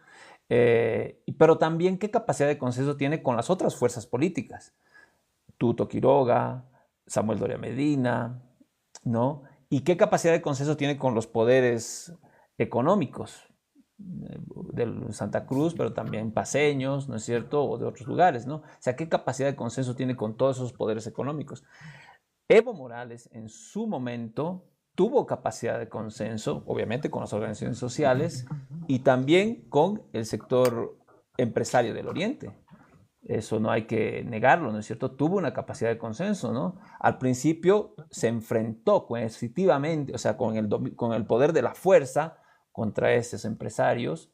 Pero también qué capacidad de consenso tiene con las otras fuerzas políticas. Tuto Quiroga, Samuel Doria Medina, ¿no? Y qué capacidad de consenso tiene con los poderes económicos de Santa Cruz, pero también paseños, ¿no es cierto? O de otros lugares, ¿no? O sea, qué capacidad de consenso tiene con todos esos poderes económicos. Evo Morales en su momento tuvo capacidad de consenso, obviamente con las organizaciones sociales y también con el sector empresario del Oriente. Eso no hay que negarlo, ¿no es cierto? Tuvo una capacidad de consenso, ¿no? Al principio se enfrentó coercitivamente, o sea, con el poder de la fuerza contra esos empresarios,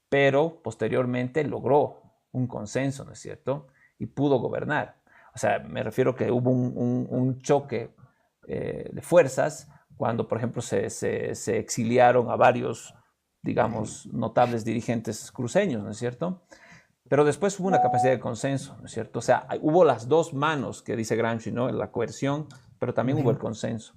pero posteriormente logró un consenso, ¿no es cierto? Y pudo gobernar. O sea, me refiero que hubo un choque de fuerzas cuando, por ejemplo, se exiliaron a varios, digamos, notables dirigentes cruceños, ¿no es cierto? Pero después hubo una capacidad de consenso, ¿no es cierto? O sea, hubo las dos manos que dice Gramsci, ¿no? La coerción, pero también hubo el consenso.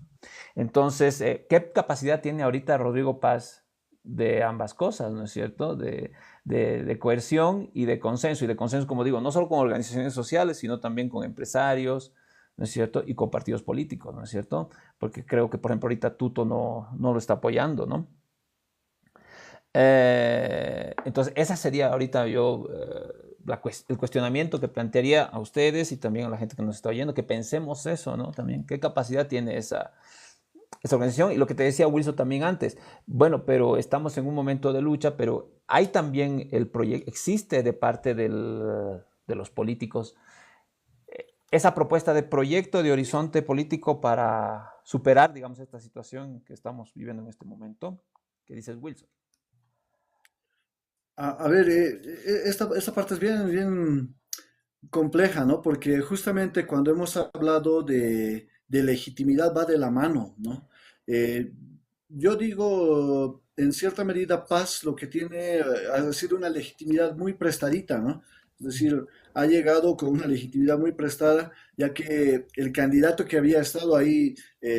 Entonces, ¿qué capacidad tiene ahorita Rodrigo Paz de ambas cosas, ¿no es cierto? De coerción y de consenso. Y de consenso, como digo, no solo con organizaciones sociales, sino también con empresarios, ¿no es cierto? Y con partidos políticos, ¿no es cierto? Porque creo que, por ejemplo, ahorita Tuto no lo está apoyando, ¿no? Entonces, esa sería ahorita el cuestionamiento que plantearía a ustedes y también a la gente que nos está oyendo, que pensemos eso, ¿no? También, ¿qué capacidad tiene esa organización? Y lo que te decía Wilson también antes, bueno, pero estamos en un momento de lucha, pero hay también el proyecto, existe de parte de los políticos esa propuesta de proyecto de horizonte político para superar, digamos, esta situación que estamos viviendo en este momento. ¿Qué dices, Wilson? A ver, esta parte es bien compleja, ¿no? Porque justamente cuando hemos hablado de legitimidad va de la mano, ¿no? Eh, yo digo, en cierta medida, Paz lo que tiene ha sido una legitimidad muy prestadita, ¿no? Es decir, ha llegado con una legitimidad muy prestada, ya que el candidato que había estado ahí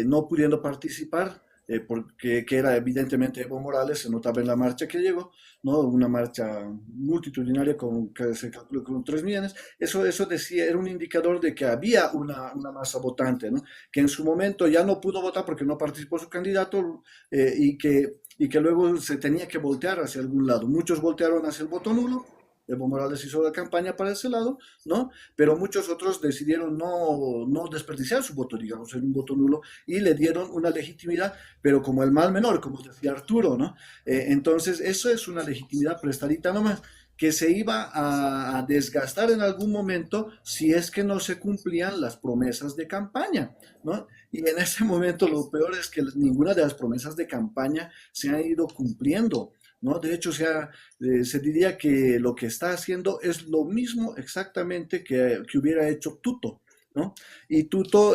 no pudiendo participar, porque que era evidentemente Evo Morales, se notaba en la marcha que llegó, ¿no? Una marcha multitudinaria con, que se calculó con 3 millones. Eso decía, era un indicador de que había una masa votante, ¿no? Que en su momento ya no pudo votar porque no participó su candidato y que luego se tenía que voltear hacia algún lado. Muchos voltearon hacia el voto nulo. Evo Morales hizo la campaña para ese lado, ¿no? Pero muchos otros decidieron no desperdiciar su voto, digamos, en un voto nulo y le dieron una legitimidad, pero como el mal menor, como decía Arturo, ¿no? Entonces, eso es una legitimidad prestadita nomás que se iba a desgastar en algún momento si es que no se cumplían las promesas de campaña, ¿no? Y en ese momento lo peor es que ninguna de las promesas de campaña se ha ido cumpliendo, ¿no? De hecho, se diría que lo que está haciendo es lo mismo exactamente que hubiera hecho Tuto, ¿no? Y Tuto,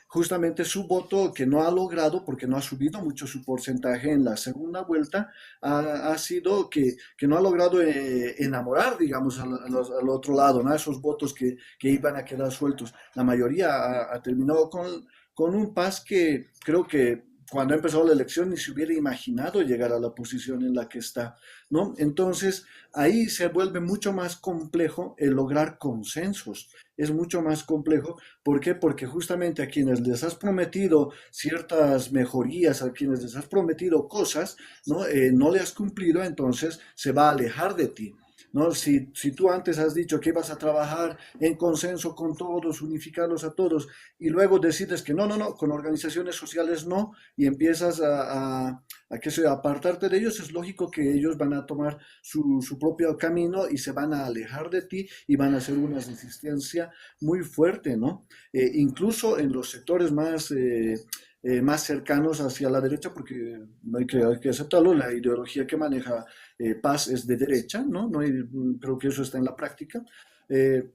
justamente su voto que no ha logrado, porque no ha subido mucho su porcentaje en la segunda vuelta, ha sido que no ha logrado enamorar, digamos, al otro lado, ¿no? Esos votos que iban a quedar sueltos. La mayoría ha terminado con un Paz que creo que cuando ha empezado la elección ni se hubiera imaginado llegar a la posición en la que está, ¿no? Entonces, ahí se vuelve mucho más complejo el lograr consensos. Es mucho más complejo. ¿Por qué? Porque justamente a quienes les has prometido ciertas mejorías, a quienes les has prometido cosas, ¿no? No le has cumplido, entonces se va a alejar de ti. ¿No? Si tú antes has dicho que ibas a trabajar en consenso con todos, unificarlos a todos, y luego decides que no, con organizaciones sociales no, y empiezas que se apartarte de ellos, es lógico que ellos van a tomar su propio camino y se van a alejar de ti y van a hacer una resistencia muy fuerte, ¿no? Incluso en los sectores más cercanos hacia la derecha, porque hay que aceptarlo, la ideología que maneja Paz es de derecha, ¿no? Creo que eso está en la práctica. Eh,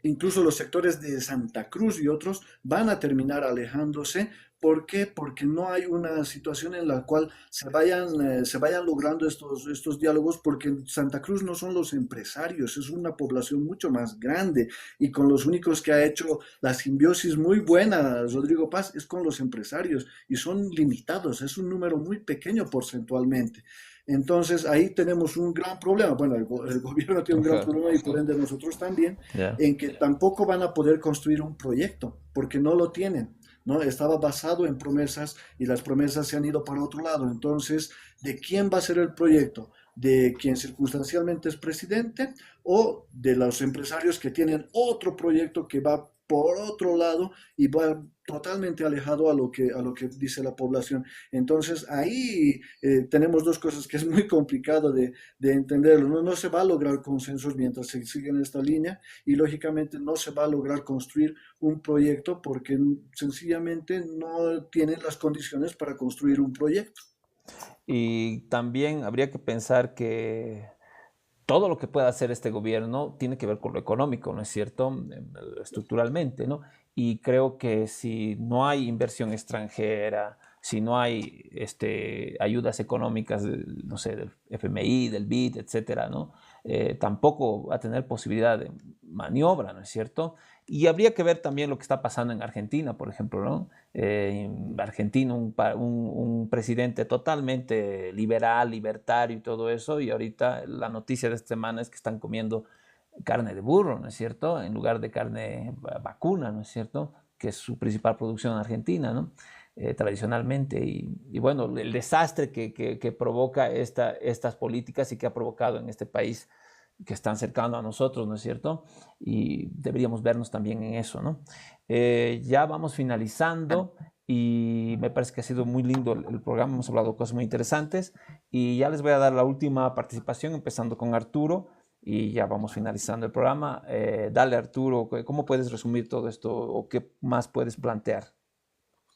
Incluso los sectores de Santa Cruz y otros van a terminar alejándose. ¿Por qué? Porque no hay una situación en la cual se vayan logrando estos diálogos, porque en Santa Cruz no son los empresarios, es una población mucho más grande y con los únicos que ha hecho la simbiosis muy buena Rodrigo Paz es con los empresarios y son limitados, es un número muy pequeño porcentualmente. Entonces ahí tenemos un gran problema. Bueno, el gobierno tiene un gran Ajá, problema y por ende nosotros también, ya. en que tampoco van a poder construir un proyecto, porque no lo tienen, ¿no? Estaba basado en promesas y las promesas se han ido para otro lado. Entonces, ¿de quién va a ser el proyecto? ¿De quien circunstancialmente es presidente o de los empresarios que tienen otro proyecto que va por otro lado y va totalmente alejado a lo que dice la población? Entonces ahí tenemos dos cosas que es muy complicado de entenderlo. No se va a lograr consensos mientras se sigue en esta línea y lógicamente no se va a lograr construir un proyecto porque sencillamente no tienen las condiciones para construir un proyecto. Y también habría que pensar que todo lo que pueda hacer este gobierno tiene que ver con lo económico, ¿no es cierto? Estructuralmente, ¿no? Y creo que si no hay inversión extranjera, si no hay ayudas económicas, no sé, del FMI, del BID, etcétera, ¿no? Tampoco va a tener posibilidad de maniobra, ¿no es cierto? Y habría que ver también lo que está pasando en Argentina, por ejemplo, ¿no? En Argentina, un presidente totalmente liberal, libertario y todo eso, y ahorita la noticia de esta semana es que están comiendo carne de burro, ¿no es cierto? En lugar de carne vacuna, ¿no es cierto? Que es su principal producción en Argentina, ¿no? Tradicionalmente. Y bueno, el desastre que provoca estas políticas y que ha provocado en este país que están cercano a nosotros, ¿no es cierto? Y deberíamos vernos también en eso, ¿no? Ya vamos finalizando y me parece que ha sido muy lindo el programa, hemos hablado de cosas muy interesantes y ya les voy a dar la última participación, empezando con Arturo y ya vamos finalizando el programa. Dale, Arturo, ¿cómo puedes resumir todo esto o qué más puedes plantear?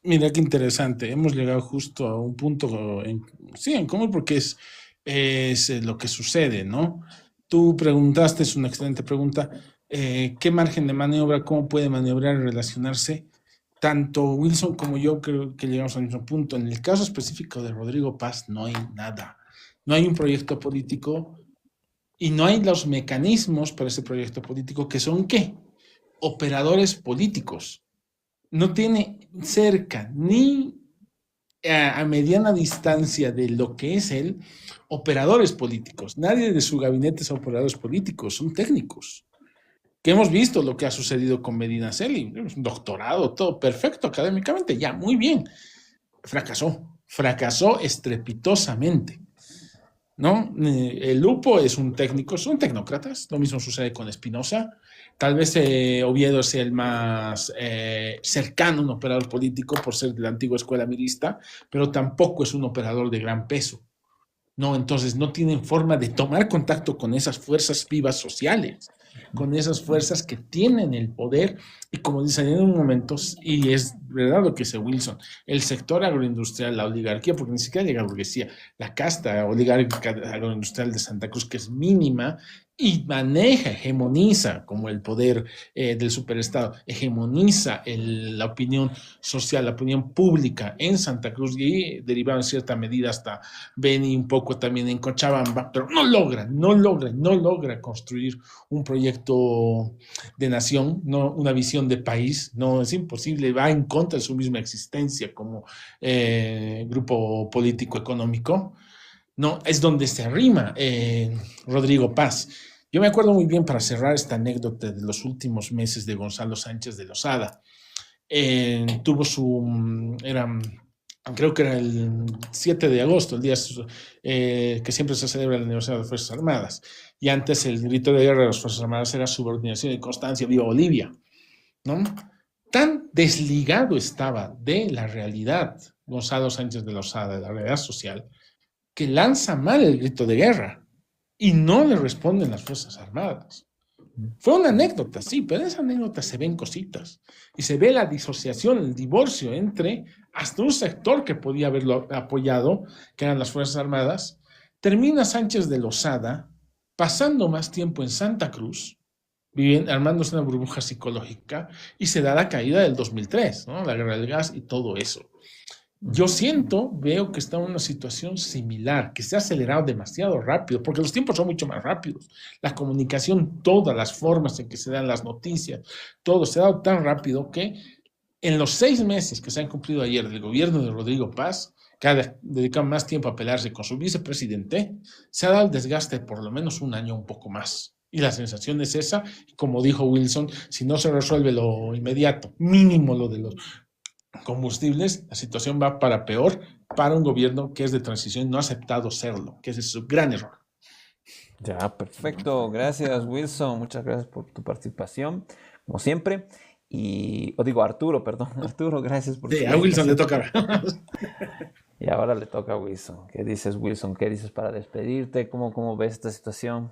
Mira qué interesante. Hemos llegado justo a un punto sí, en común porque es lo que sucede, ¿no? Tú preguntaste, es una excelente pregunta, ¿qué margen de maniobra, cómo puede maniobrar y relacionarse tanto Wilson como yo creo que llegamos al mismo punto. En el caso específico de Rodrigo Paz no hay nada. No hay un proyecto político y no hay los mecanismos para ese proyecto político que son ¿qué? Operadores políticos. No tiene cerca ni a mediana distancia de lo que es él, operadores políticos. Nadie de su gabinete es operadores políticos, son técnicos. Que hemos visto lo que ha sucedido con Medina Celi, un doctorado, todo perfecto académicamente, ya, muy bien. Fracasó estrepitosamente, ¿no? El Lupo es un técnico, son tecnócratas, lo mismo sucede con Espinosa. Tal vez Oviedo sea el más cercano a un operador político por ser de la antigua escuela mirista, pero tampoco es un operador de gran peso. No, entonces no tienen forma de tomar contacto con esas fuerzas vivas sociales, con esas fuerzas que tienen el poder y como dicen en un momento, y es verdad lo que dice Wilson, el sector agroindustrial, la oligarquía, porque ni siquiera llega a la burguesía, la casta oligárquica agroindustrial de Santa Cruz, que es mínima, y maneja, hegemoniza como el poder del superestado, hegemoniza la opinión social, la opinión pública en Santa Cruz y derivado en cierta medida hasta Beni, un poco también en Cochabamba, pero no logra construir un proyecto de nación, no una visión de país, no es imposible, va en contra de su misma existencia como grupo político económico. No, es donde se arrima Rodrigo Paz. Yo me acuerdo muy bien para cerrar esta anécdota de los últimos meses de Gonzalo Sánchez de Lozada. Tuvo creo que era el 7 de agosto, el día que siempre se celebra el aniversario de las Fuerzas Armadas. Y antes el grito de guerra de las Fuerzas Armadas era subordinación y constancia, viva Bolivia, ¿no? Tan desligado estaba de la realidad Gonzalo Sánchez de Lozada, de la realidad social, que lanza mal el grito de guerra y no le responden las Fuerzas Armadas. Fue una anécdota, sí, pero en esa anécdota se ven cositas y se ve la disociación, el divorcio entre hasta un sector que podía haberlo apoyado, que eran las Fuerzas Armadas. Termina Sánchez de Lozada pasando más tiempo en Santa Cruz, armándose una burbuja psicológica, y se da la caída del 2003, ¿no? La guerra del gas y todo eso. Yo veo que está en una situación similar, que se ha acelerado demasiado rápido, porque los tiempos son mucho más rápidos. La comunicación, todas las formas en que se dan las noticias, todo se ha dado tan rápido que en los 6 meses que se han cumplido ayer del gobierno de Rodrigo Paz, que ha dedicado más tiempo a pelearse con su vicepresidente, se ha dado el desgaste de por lo menos un año, un poco más. Y la sensación es esa, como dijo Wilson, si no se resuelve lo inmediato, mínimo lo de los combustibles, la situación va para peor para un gobierno que es de transición y no ha aceptado serlo, que ese es su gran error. Ya, perfecto. Gracias, Wilson. Muchas gracias por tu participación, como siempre. Arturo, perdón. Arturo, gracias por Sí, a Wilson le toca. Y ahora le toca a Wilson. ¿Qué dices, Wilson? ¿Qué dices para despedirte? ¿Cómo ves esta situación?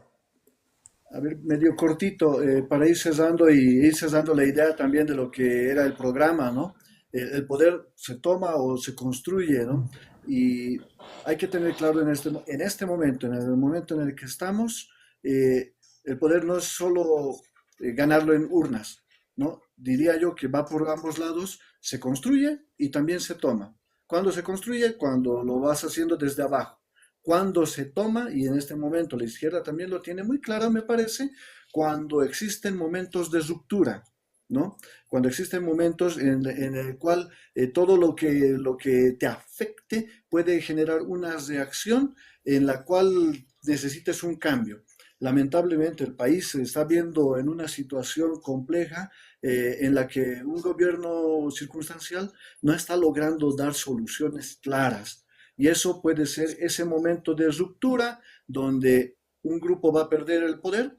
A ver, medio cortito, para ir cerrando y ir cerrando la idea también de lo que era el programa, ¿no? El poder se toma o se construye, ¿no? Y hay que tener claro en este momento, en el momento en el que estamos, el poder no es solo ganarlo en urnas, ¿no? Diría yo que va por ambos lados, se construye y también se toma. ¿Cuándo se construye? Cuando lo vas haciendo desde abajo. Cuando se toma, y en este momento la izquierda también lo tiene muy claro, me parece, cuando existen momentos de ruptura, ¿no? Cuando existen momentos en el cual todo lo que te afecte puede generar una reacción en la cual necesites un cambio. Lamentablemente el país se está viendo en una situación compleja en la que un gobierno circunstancial no está logrando dar soluciones claras. Y eso puede ser ese momento de ruptura donde un grupo va a perder el poder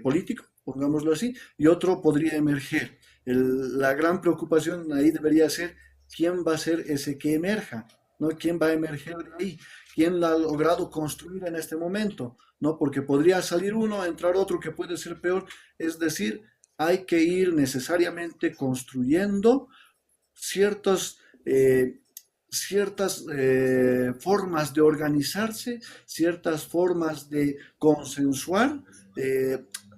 político, pongámoslo así, y otro podría emerger. La gran preocupación ahí debería ser quién va a ser ese que emerja, ¿no? ¿Quién va a emerger de ahí? ¿Quién la ha logrado construir en este momento? ¿No? Porque podría salir uno, entrar otro que puede ser peor. Es decir, hay que ir necesariamente construyendo ciertos ciertas formas de organizarse, ciertas formas de consensuar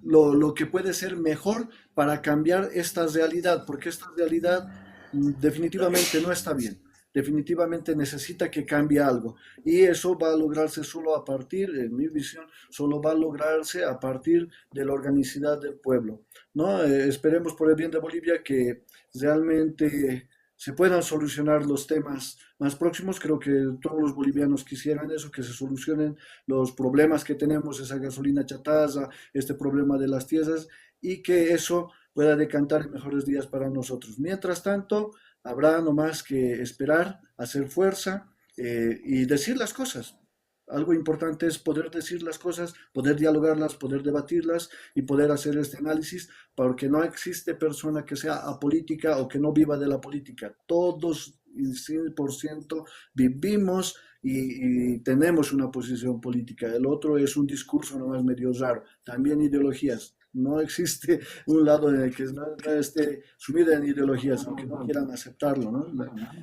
lo que puede ser mejor para cambiar esta realidad, porque esta realidad definitivamente no está bien. Definitivamente necesita que cambie algo. Y eso va a lograrse solo a partir, en mi visión, solo va a lograrse a partir de la organicidad del pueblo, ¿no? Esperemos por el bien de Bolivia que realmente se puedan solucionar los temas más próximos. Creo que todos los bolivianos quisieran eso, que se solucionen los problemas que tenemos, esa gasolina chatarra, este problema de las tierras, y que eso pueda decantar en mejores días para nosotros. Mientras tanto, habrá nomás que esperar, hacer fuerza y decir las cosas. Algo importante es poder decir las cosas, poder dialogarlas, poder debatirlas y poder hacer este análisis, porque no existe persona que sea apolítica o que no viva de la política. Todos, 100%, vivimos y tenemos una posición política. El otro es un discurso nomás medio raro. También ideologías. No existe un lado en el que no esté sumido en ideologías, aunque no quieran aceptarlo, ¿no?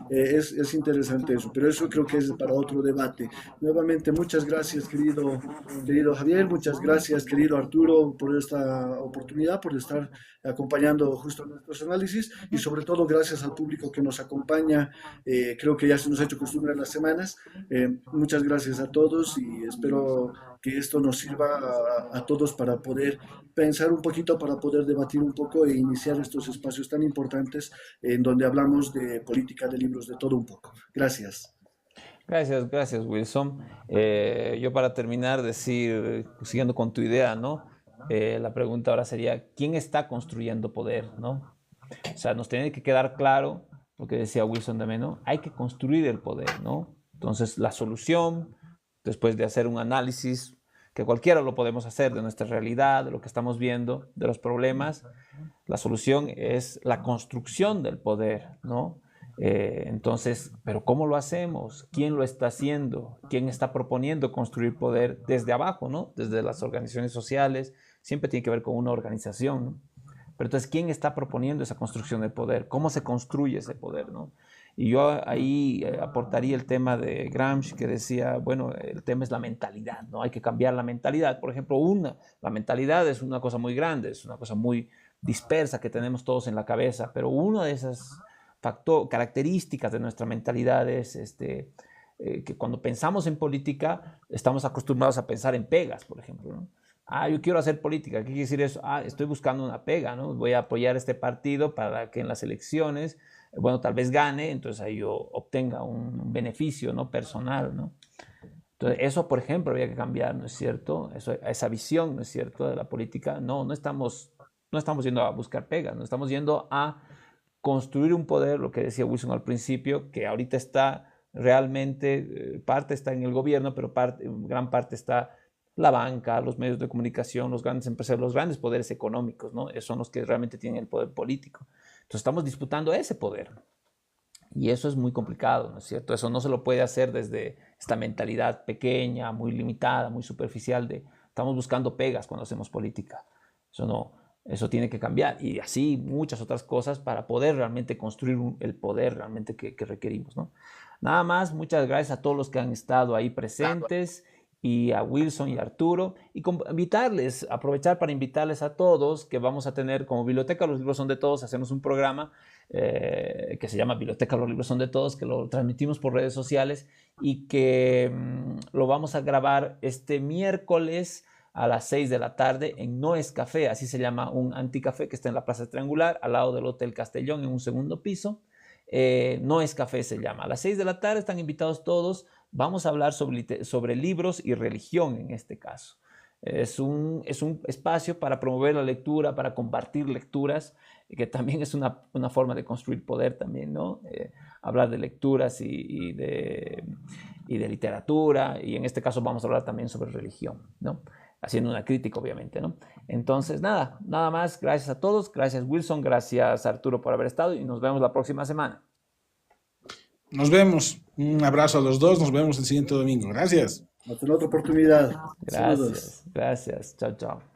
Es interesante eso, pero eso creo que es para otro debate. Nuevamente, muchas gracias, querido Javier, muchas gracias, querido Arturo, por esta oportunidad, por estar acompañando justo nuestros análisis, y sobre todo gracias al público que nos acompaña. Creo que ya se nos ha hecho costumbre en las semanas. Muchas gracias a todos y espero que esto nos sirva a todos para poder pensar un poquito, para poder debatir un poco e iniciar estos espacios tan importantes en donde hablamos de política, de libros, de todo un poco. Gracias. Gracias, Wilson. Yo para terminar, decir, siguiendo con tu idea, ¿no? La pregunta ahora sería, ¿quién está construyendo poder, ¿no? O sea, nos tiene que quedar claro lo que decía Wilson también, ¿no? Hay que construir el poder, ¿no? Entonces, la solución, después de hacer un análisis, que cualquiera lo podemos hacer de nuestra realidad, de lo que estamos viendo, de los problemas, la solución es la construcción del poder, ¿no? Entonces, ¿pero cómo lo hacemos? ¿Quién lo está haciendo? ¿Quién está proponiendo construir poder desde abajo, ¿no? Desde las organizaciones sociales, siempre tiene que ver con una organización, ¿no? Pero entonces, ¿quién está proponiendo esa construcción del poder? ¿Cómo se construye ese poder, ¿no? Y yo ahí aportaría el tema de Gramsci, que decía, bueno, el tema es la mentalidad, ¿no? Hay que cambiar la mentalidad. Por ejemplo, la mentalidad es una cosa muy grande, es una cosa muy dispersa que tenemos todos en la cabeza, pero una de esas características de nuestra mentalidad es que cuando pensamos en política, estamos acostumbrados a pensar en pegas, por ejemplo, ¿no? Yo quiero hacer política. ¿Qué quiere decir eso? Estoy buscando una pega, ¿no? Voy a apoyar este partido para que en las elecciones, bueno, tal vez gane, entonces ahí yo obtenga un beneficio, ¿no? Personal, ¿no? Entonces, eso, por ejemplo, había que cambiar, ¿no es cierto? Esa visión, ¿no es cierto?, de la política. No estamos yendo a buscar pegas, no estamos yendo a construir un poder, lo que decía Wilson al principio, que ahorita está realmente, parte está en el gobierno, pero gran parte está la banca, los medios de comunicación, los grandes empresarios, los grandes poderes económicos, ¿no? Esos son los que realmente tienen el poder político. Entonces estamos disputando ese poder. Y eso es muy complicado, ¿no es cierto? Eso no se lo puede hacer desde esta mentalidad pequeña, muy limitada, muy superficial de estamos buscando pegas cuando hacemos política. Eso no, eso tiene que cambiar. Y así muchas otras cosas para poder realmente construir el poder realmente que requerimos, ¿no? Nada más, muchas gracias a todos los que han estado ahí presentes, y a Wilson y a Arturo, y aprovechar para invitarles a todos que vamos a tener como Biblioteca Los Libros Son de Todos, hacemos un programa que se llama Biblioteca Los Libros Son de Todos, que lo transmitimos por redes sociales y que lo vamos a grabar este miércoles a las 6 de la tarde en No es Café, así se llama, un anticafé que está en la Plaza Triangular, al lado del Hotel Castellón, en un segundo piso. No es Café se llama. A las 6 de la tarde están invitados todos. Vamos a hablar sobre libros y religión en este caso. Es un espacio para promover la lectura, para compartir lecturas, que también es una forma de construir poder también, ¿no? Hablar de lecturas y de literatura, y en este caso vamos a hablar también sobre religión, ¿no? Haciendo una crítica, obviamente, ¿no? Entonces, nada más. Gracias a todos. Gracias, Wilson. Gracias, Arturo, por haber estado, y nos vemos la próxima semana. Nos vemos. Un abrazo a los dos. Nos vemos el siguiente domingo. Gracias. Hasta la otra oportunidad. Gracias. Saludos. Gracias. Chao, chao.